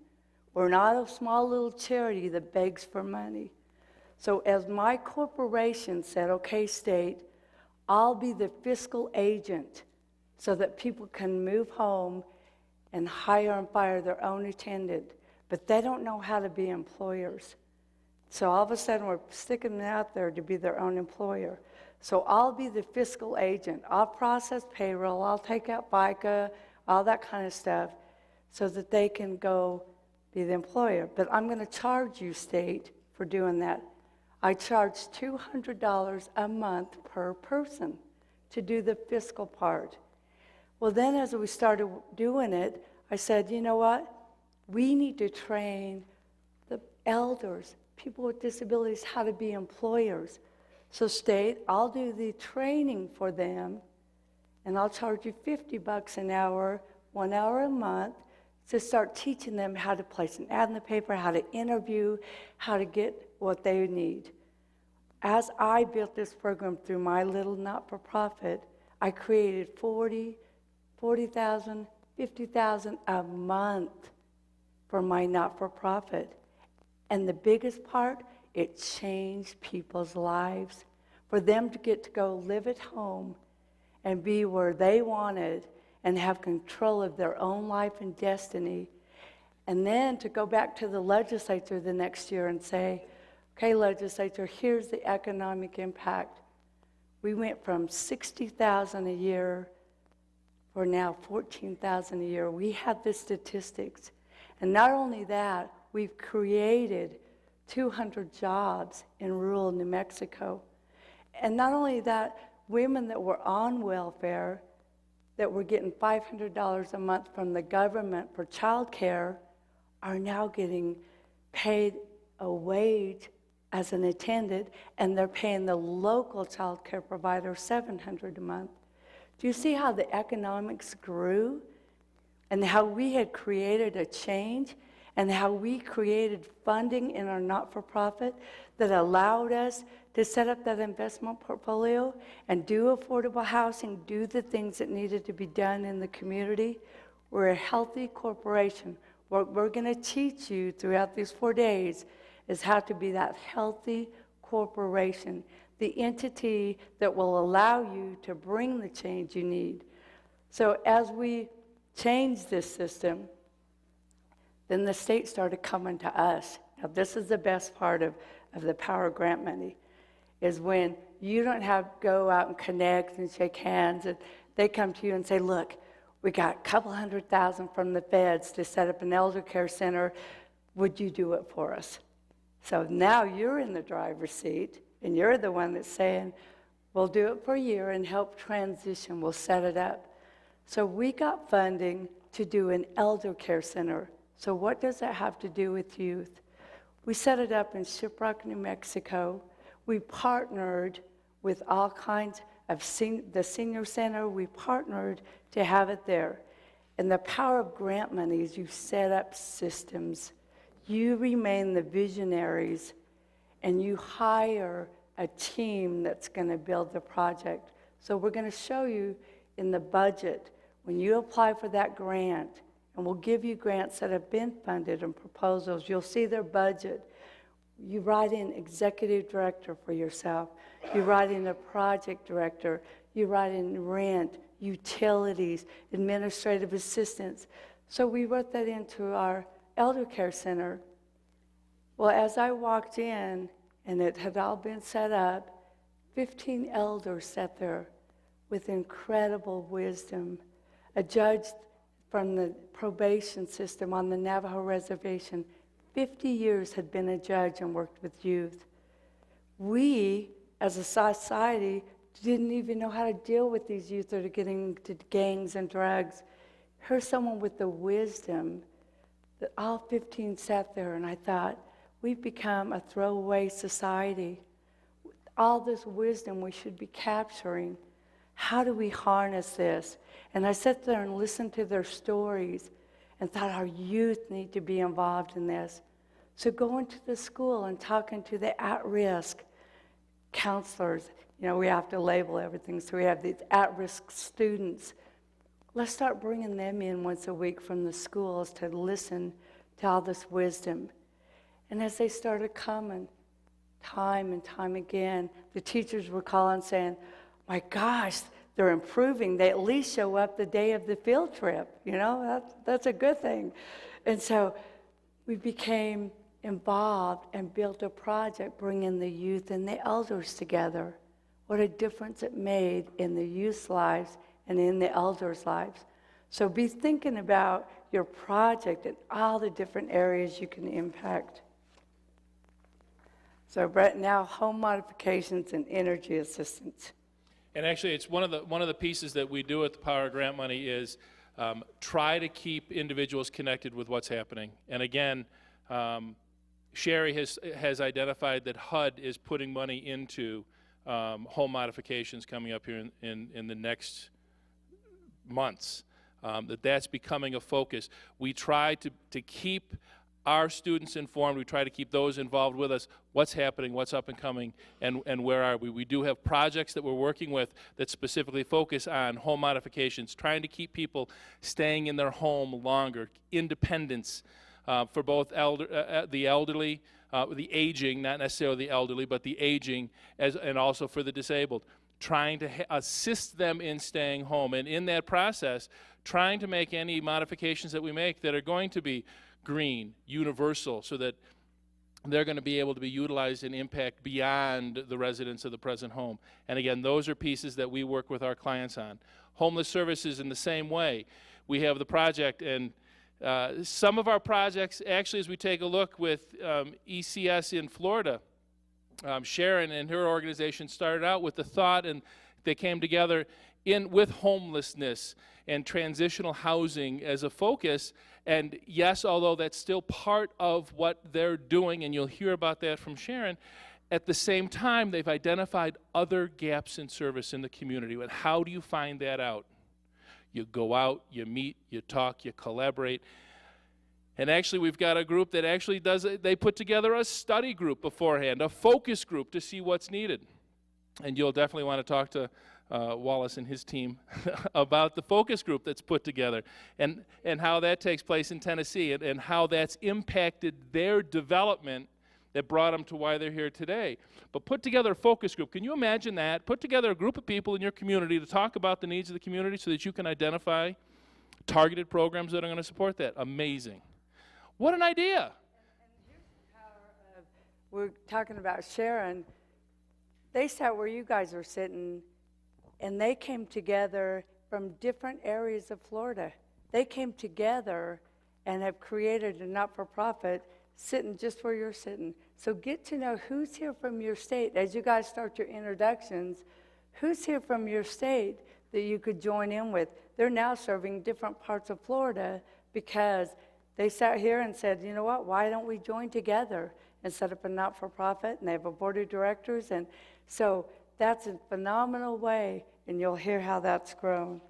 We're not a small little charity that begs for money. So as my corporation said, okay, state, I'll be the fiscal agent so that people can move home and hire and fire their own attendant, but they don't know how to be employers. So all of a sudden we're sticking them out there to be their own employer. So I'll be the fiscal agent. I'll process payroll, I'll take out FICA, all that kind of stuff, so that they can go be the employer. But I'm going to charge you, state, for doing that. I charge $200 a month per person to do the fiscal part. Well, then as we started doing it, I said, you know what? We need to train the elders, people with disabilities, how to be employers. So state, I'll do the training for them, and I'll charge you $50 an hour, 1 hour a month, to start teaching them how to place an ad in the paper, how to interview, how to get what they need. As I built this program through my little not-for-profit, I created 40,000, 50,000 a month for my not-for-profit. And the biggest part, it changed people's lives. For them to get to go live at home and be where they wanted and have control of their own life and destiny. And then to go back to the legislature the next year and say, okay, legislature, here's the economic impact. We went from 60,000 a year for now 14,000 a year. We have the statistics. And not only that, we've created 200 jobs in rural New Mexico. And not only that, women that were on welfare, that were getting $500 a month from the government for child care, are now getting paid a wage as an attendant, and they're paying the local child care provider $700 a month. Do you see how the economics grew and how we had created a change and how we created funding in our not-for-profit that allowed us to set up that investment portfolio and do affordable housing, do the things that needed to be done in the community? We're a healthy corporation. What we're going to teach you throughout these 4 days is how to be that healthy corporation, the entity that will allow you to bring the change you need. So as we changed this system, then the state started coming to us. Now this is the best part of the Power Grant money, is when you don't have to go out and connect and shake hands, and they come to you and say, look, we got a couple $100,000 from the feds to set up an elder care center. Would you do it for us? So now you're in the driver's seat, and you're the one that's saying, we'll do it for a year and help transition. We'll set it up. So we got funding to do an elder care center. So what does that have to do with youth? We set it up in Shiprock, New Mexico. We partnered with all kinds of the senior center. We partnered to have it there. And the power of grant money is you set up systems. You remain the visionaries, and you hire a team that's going to build the project. So we're going to show you in the budget, when you apply for that grant, and we'll give you grants that have been funded and proposals, you'll see their budget. You write in executive director for yourself. You write in a project director. You write in rent, utilities, administrative assistants. So we wrote that into our elder care center. Well, as I walked in, and it had all been set up, 15 elders sat there with incredible wisdom. A judge from the probation system on the Navajo reservation, 50 years had been a judge and worked with youth. We, as a society, didn't even know how to deal with these youth that are getting into gangs and drugs. Here's someone with the wisdom that all 15 sat there, and I thought, we've become a throwaway society. All this wisdom we should be capturing. How do we harness this? And I sat there and listened to their stories and thought our youth need to be involved in this. So going to the school and talking to the at-risk counselors, you know, we have to label everything, so we have these at-risk students. Let's start bringing them in once a week from the schools to listen to all this wisdom. And as they started coming, time and time again, the teachers were calling saying, my gosh, they're improving. They at least show up the day of the field trip. You know, that's a good thing. And so we became involved and built a project bringing the youth and the elders together. What a difference it made in the youth's lives and in the elders' lives. So be thinking about your project and all the different areas you can impact. So Brett, now home modifications and energy assistance. And actually, it's one of the pieces that we do at the Power Grant Money is try to keep individuals connected with what's happening. And again, Sherry has identified that HUD is putting money into home modifications coming up here in the next months. that's becoming a focus. We try to keep our students informed. We try to keep those involved with us. What's happening, what's up and coming, and where are we? We do have projects that we're working with that specifically focus on home modifications, trying to keep people staying in their home longer, independence for both the elderly, the aging, not necessarily the elderly, but the aging, and also for the disabled, trying to assist them in staying home. And in that process, trying to make any modifications that we make that are going to be green, universal, so that they're going to be able to be utilized and impact beyond the residents of the present home. And again, those are pieces that we work with our clients on. Homeless services in the same way. We have the project, and some of our projects, actually, as we take a look with ECS in Florida, Sharon and her organization started out with the thought, and they came together with homelessness and transitional housing as a focus. And yes, although that's still part of what they're doing, and you'll hear about that from Sharon, at the same time, they've identified other gaps in service in the community. And how do you find that out? You go out, you meet, you talk, you collaborate. And actually, we've got a group that actually they put together a study group beforehand, a focus group to see what's needed. And you'll definitely want to talk to Wallace and his team about the focus group that's put together and how that takes place in Tennessee and how that's impacted their development that brought them to why they're here today. But put together a focus group. Can you imagine that? Put together a group of people in your community to talk about the needs of the community so that you can identify targeted programs that are going to support that. Amazing. What an idea. And here's the power of, we're talking about Sharon. They sat where you guys are sitting, and they came together from different areas of Florida. They came together and have created a not-for-profit sitting just where you're sitting. So get to know who's here from your state. As you guys start your introductions, who's here from your state that you could join in with? They're now serving different parts of Florida because they sat here and said, you know what, why don't we join together and set up a not-for-profit? And they have a board of directors. And so that's a phenomenal way, and you'll hear how that's grown.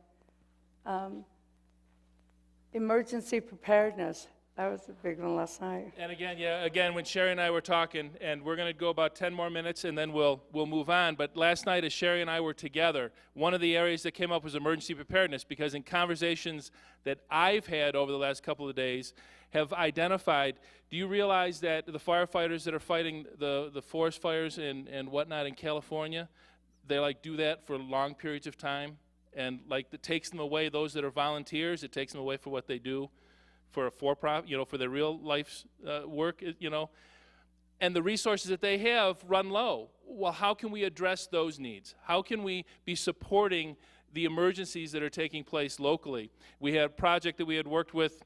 Emergency preparedness. That was a big one last night. And again, when Sherry and I were talking, and we're going to go about 10 more minutes and then we'll move on, but last night as Sherry and I were together, one of the areas that came up was emergency preparedness, because in conversations that I've had over the last couple of days have identified, do you realize that the firefighters that are fighting the forest fires and whatnot in California, they do that for long periods of time, and it takes them away, those that are volunteers, it takes them away for what they do for a for-profit, for their real life's work, and the resources that they have run low. Well, how can we address those needs? How can we be supporting the emergencies that are taking place locally? We had a project that we had worked with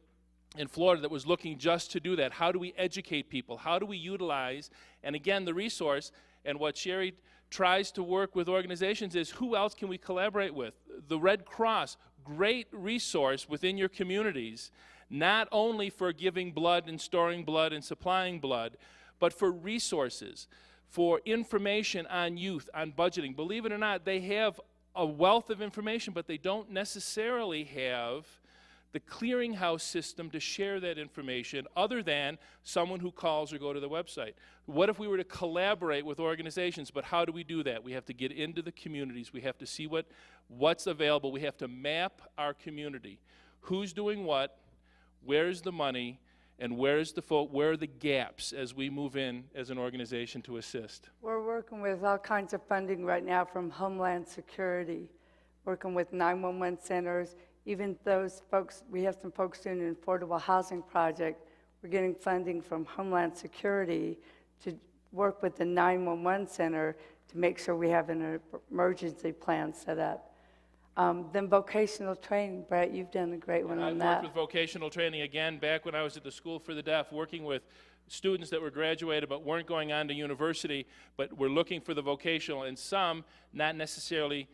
in Florida that was looking just to do that. How do we educate people? How do we utilize, and again, the resource, and what Sherry tries to work with organizations is, who else can we collaborate with? The Red Cross, great resource within your communities, not only for giving blood and storing blood and supplying blood, but for resources, for information on youth, on budgeting. Believe it or not, they have a wealth of information, but they don't necessarily have the clearinghouse system to share that information other than someone who calls or go to the website. What if we were to collaborate with organizations? But how do we do that? We have to get into the communities. We have to see what's available. We have to map our community. Who's doing what? Where's the money? And where are the gaps as we move in as an organization to assist? We're working with all kinds of funding right now from Homeland Security, working with 911 centers, even those folks, we have some folks doing an affordable housing project. We're getting funding from Homeland Security to work with the 911 center to make sure we have an emergency plan set up. Then vocational training, Brett, you've done a great one on that. I've worked with vocational training, again, back when I was at the School for the Deaf, working with students that were graduated but weren't going on to university, but were looking for the vocational, and some not necessarily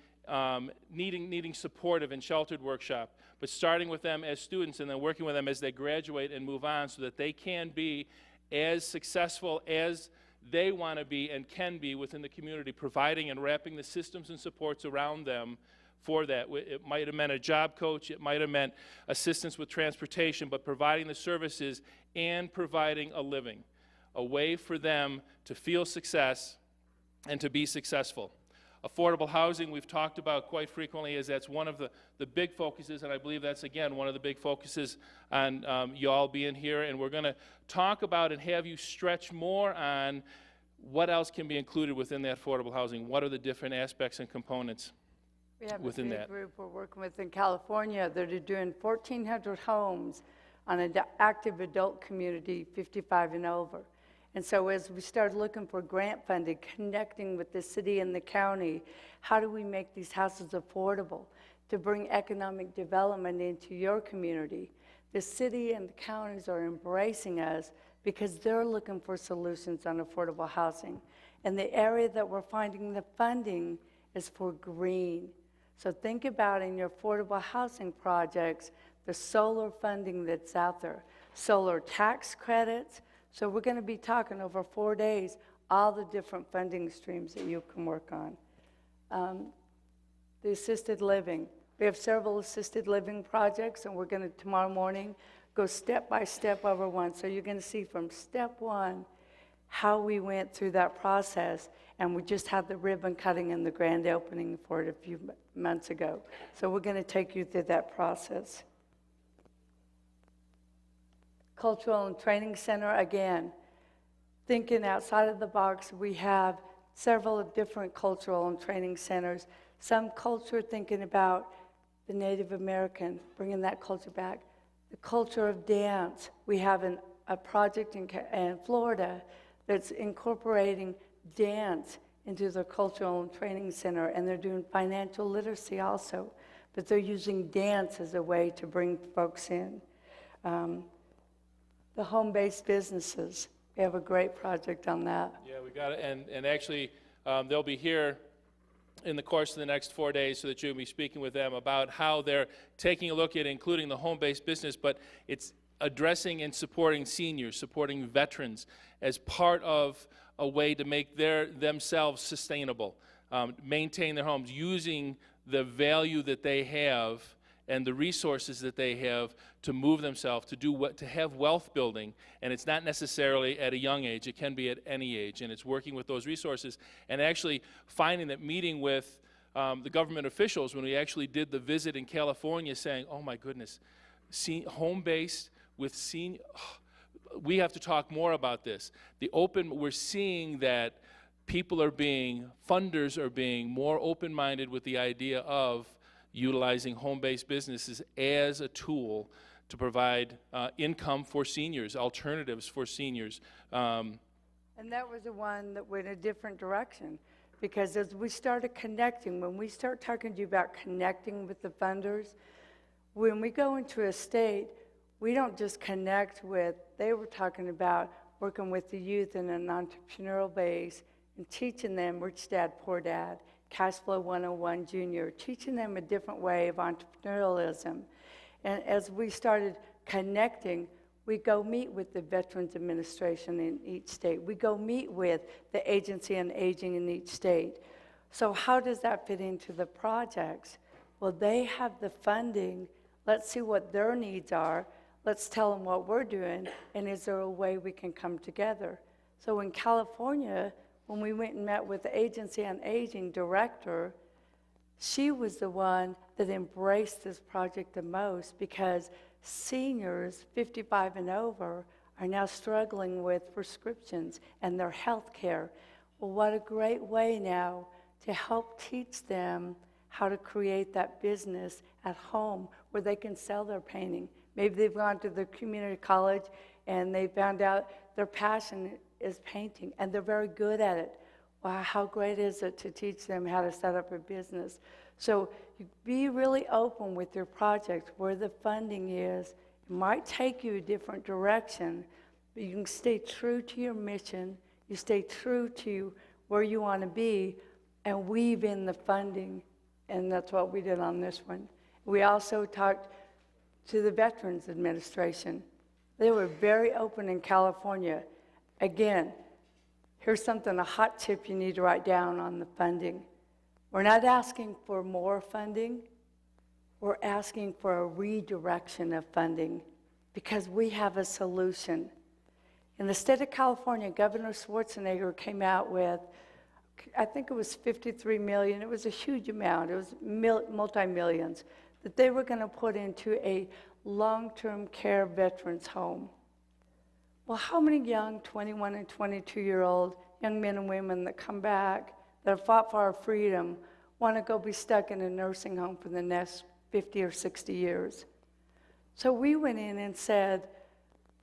needing supportive and sheltered workshop, but starting with them as students and then working with them as they graduate and move on so that they can be as successful as they want to be and can be within the community, providing and wrapping the systems and supports around them for that. It might have meant a job coach, it might have meant assistance with transportation, but providing the services and providing a living, a way for them to feel success and to be successful. Affordable housing, we've talked about quite frequently, as that's one of the big focuses, and I believe that's, again, one of the big focuses on you all being here. And we're going to talk about and have you stretch more on what else can be included within that affordable housing. What are the different aspects and components We have within a big that? group we're working with in California that are doing 1,400 homes on an active adult community, 55 and over. And so as we started looking for grant funding, connecting with the city and the county, how do we make these houses affordable to bring economic development into your community? The city and the counties are embracing us because they're looking for solutions on affordable housing. And the area that we're finding the funding is for green. So think about in your affordable housing projects, the solar funding that's out there, solar tax credits. So we're going to be talking over 4 days, all the different funding streams that you can work on. The assisted living. We have several assisted living projects, and we're going to, tomorrow morning, go step by step over one. So you're going to see from step one how we went through that process, and we just had the ribbon cutting and the grand opening for it a few months ago. So we're going to take you through that process. Cultural and Training Center, again, thinking outside of the box, we have several different cultural and training centers. Some culture thinking about the Native American, bringing that culture back. The culture of dance. We have a project in Florida that's incorporating dance into the Cultural and Training Center, and they're doing financial literacy also, but they're using dance as a way to bring folks in. The home-based businesses, we have a great project on that. Yeah, we got it, and actually, they'll be here in the course of the next 4 days so that you'll be speaking with them about how they're taking a look at including the home-based business, but it's addressing and supporting seniors, supporting veterans as part of a way to make themselves sustainable, maintain their homes, using the value that they have and the resources that they have to move themselves, to have wealth building. And it's not necessarily at a young age, it can be at any age. And it's working with those resources and actually finding that meeting with the government officials when we actually did the visit in California, saying, oh my goodness, home-based with senior, we have to talk more about this. We're seeing that funders are being more open-minded with the idea of utilizing home-based businesses as a tool to provide income for seniors, alternatives for seniors. And that was the one that went a different direction, because as we started connecting, when we start talking to you about connecting with the funders, when we go into a state, we don't just connect with, they were talking about working with the youth in an entrepreneurial base and teaching them Rich Dad, Poor Dad, Cash Flow 101 Junior, teaching them a different way of entrepreneurialism. And as we started connecting, we go meet with the Veterans Administration in each state. We go meet with the Agency on Aging in each state. So how does that fit into the projects? Well, they have the funding. Let's see what their needs are. Let's tell them what we're doing, and is there a way we can come together? So in California, when we went and met with the Agency on Aging director, she was the one that embraced this project the most, because seniors 55 and over are now struggling with prescriptions and their health care. Well, what a great way now to help teach them how to create that business at home where they can sell their painting. Maybe they've gone to the community college and they found out their passion is painting, and they're very good at it. Wow, how great is it to teach them how to set up a business? So you be really open with your project where the funding is. It might take you a different direction, but you can stay true to your mission. You stay true to where you want to be and weave in the funding, and that's what we did on this one. We also talked to the Veterans Administration. They were very open in California. Again, here's something, a hot tip you need to write down on the funding. We're not asking for more funding. We're asking for a redirection of funding because we have a solution. In the state of California, Governor Schwarzenegger came out with, I think it was 53 million. It was a huge amount. It was multi-millions that they were going to put into a long-term care veterans home. Well, how many young 21 and 22-year-old young men and women that come back, that have fought for our freedom, want to go be stuck in a nursing home for the next 50 or 60 years? So we went in and said,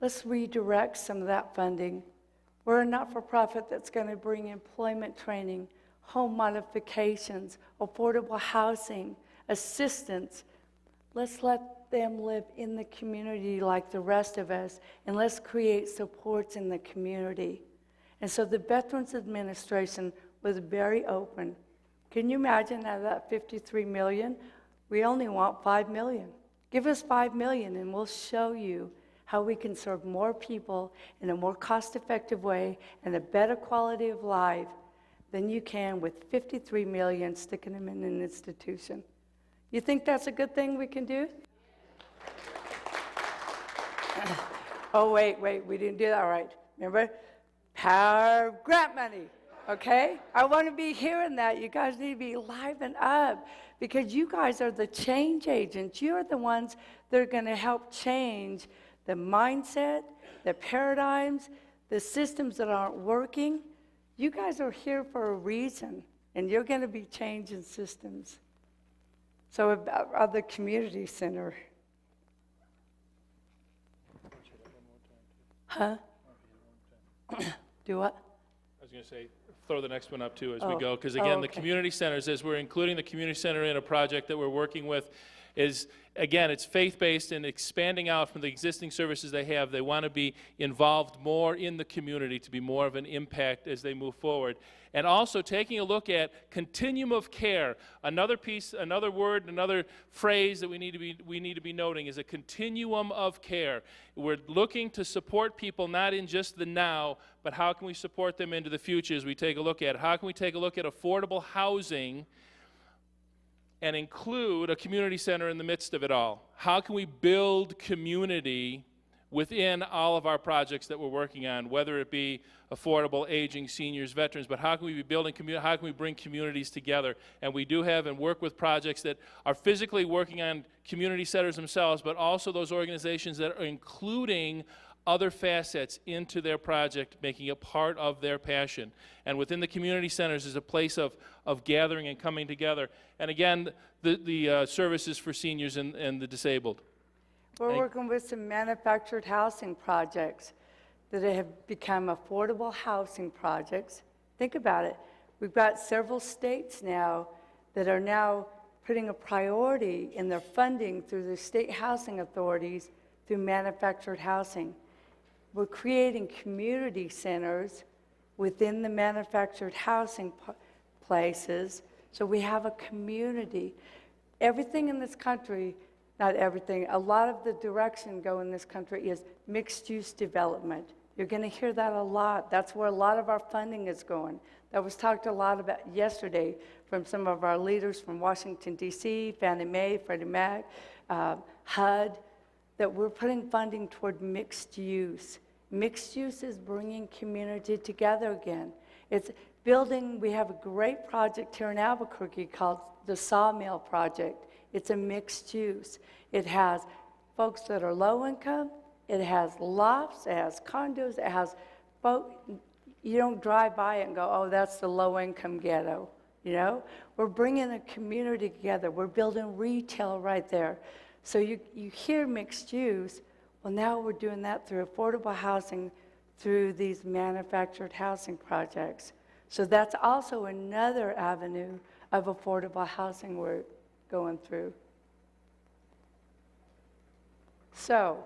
let's redirect some of that funding. We're a not-for-profit that's going to bring employment training, home modifications, affordable housing, assistance. Let's let them live in the community like the rest of us, and let's create supports in the community. And so the Veterans Administration was very open. Can you imagine out of that 53 million, we only want 5 million. Give us 5 million and we'll show you how we can serve more people in a more cost-effective way and a better quality of life than you can with 53 million sticking them in an institution. You think that's a good thing we can do? Oh, wait, we didn't do that right. Remember? Power of grant money, okay? I want to be hearing that. You guys need to be livened up because you guys are the change agents. You're the ones that are going to help change the mindset, the paradigms, the systems that aren't working. You guys are here for a reason, and you're going to be changing systems. So about the community center. Huh? Do what? I was going to say, throw the next one up too as we go, because Oh, again, the okay. community centers, as we're including the community center in a project that we're working with, is, again, it's faith-based and expanding out from the existing services they have. They want to be involved more in the community to be more of an impact as they move forward. And also taking a look at continuum of care. Another piece, another word, another phrase that we need to be noting is a continuum of care. We're looking to support people not in just the now, but how can we support them into the future as we take a look at it. How can we take a look at affordable housing and include a community center in the midst of it all? How can we build community within all of our projects that we're working on, whether it be affordable, aging, seniors, veterans, but how can we be building community, how can we bring communities together? And we do have and work with projects that are physically working on community centers themselves, but also those organizations that are including other facets into their project, making it part of their passion. And within the community centers is a place of gathering and coming together. And again, the services for seniors and the disabled. We're working with some manufactured housing projects that have become affordable housing projects. Think about it. We've got several states now that are now putting a priority in their funding through the state housing authorities through manufactured housing. We're creating community centers within the manufactured housing places, so we have a community. Everything in this country, not everything, a lot of the direction go in this country is mixed-use development. You're going to hear that a lot. That's where a lot of our funding is going. That was talked a lot about yesterday from some of our leaders from Washington, D.C., Fannie Mae, Freddie Mac, HUD, that we're putting funding toward mixed use. Mixed use is bringing community together again. It's building, we have a great project here in Albuquerque called the Sawmill Project. It's a mixed use. It has folks that are low income, it has lofts, it has condos, it has folks, you don't drive by it and go, oh, that's the low income ghetto, you know? We're bringing a community together. We're building retail right there. So you hear mixed use, well, now we're doing that through affordable housing, through these manufactured housing projects. So that's also another avenue of affordable housing we're going through. So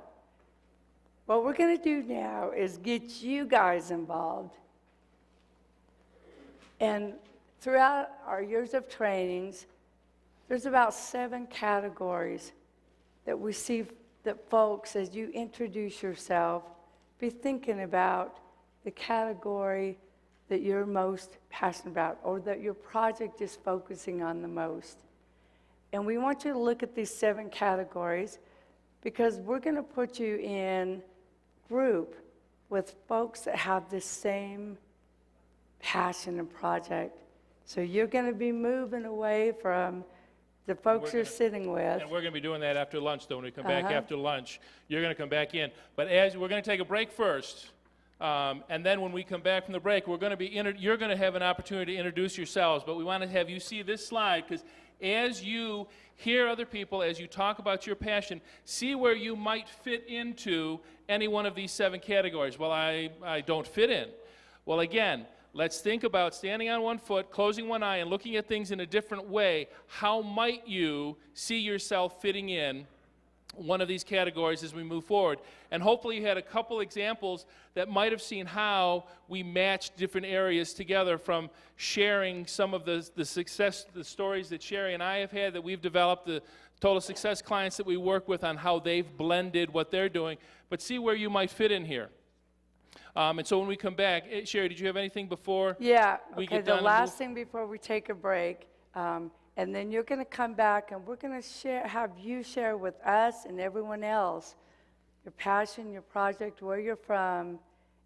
what we're going to do now is get you guys involved. And throughout our years of trainings, there's about 7 categories that we see that folks, as you introduce yourself, be thinking about the category that you're most passionate about or that your project is focusing on the most. And we want you to look at these 7 categories because we're going to put you in group with folks that have the same passion and project. So you're going to be moving away from the folks you're sitting with. And we're going to be doing that after lunch, though. When we come back after lunch, you're going to come back in. But as we're going to take a break first, and then when we come back from the break, we're going to be you're going to have an opportunity to introduce yourselves. But we want to have you see this slide because as you hear other people, as you talk about your passion, see where you might fit into any one of these 7 categories. Well, I don't fit in. Well, again, let's think about standing on one foot, closing one eye, and looking at things in a different way. How might you see yourself fitting in one of these categories as we move forward? And hopefully you had a couple examples that might have seen how we matched different areas together, from sharing some of the success, the stories that Sherry and I have had that we've developed, the total success clients that we work with on how they've blended what they're doing, but see where you might fit in here. And so when we come back, Sherry, did you have anything before Yeah, we okay, get the done? last thing before we take a break, and then you're going to come back and we're going to have you share with us and everyone else your passion, your project, where you're from,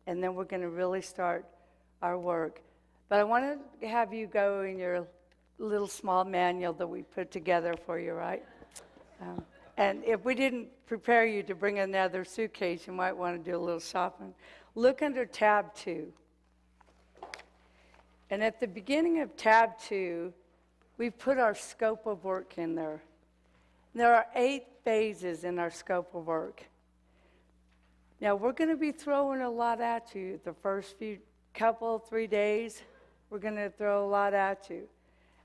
and then we're going to really start our work. But I want to have you go in your little small manual that we put together for you, right? And if we didn't prepare you to bring another suitcase, you might want to do a little shopping. Look under tab 2. And at the beginning of tab 2, we've put our scope of work in there. There are 8 phases in our scope of work. Now, we're going to be throwing a lot at you the first 3 days. We're going to throw a lot at you.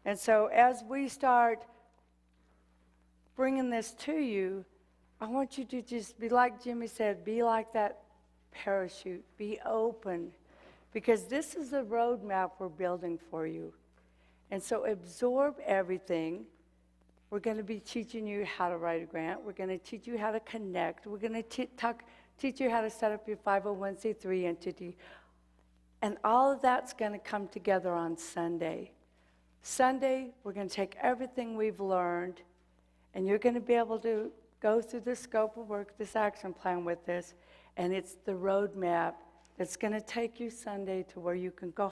And so as we start bringing this to you, I want you to just be like Jimmy said, be like that parachute, be open, because this is the roadmap we're building for you. And so absorb everything. We're going to be teaching you how to write a grant. We're going to teach you how to connect. We're going to teach you how to set up your 501c3 entity. And all of that's going to come together on Sunday. Sunday, we're going to take everything we've learned, and you're going to be able to go through the scope of work, this action plan with us, and it's the roadmap that's going to take you Sunday to where you can go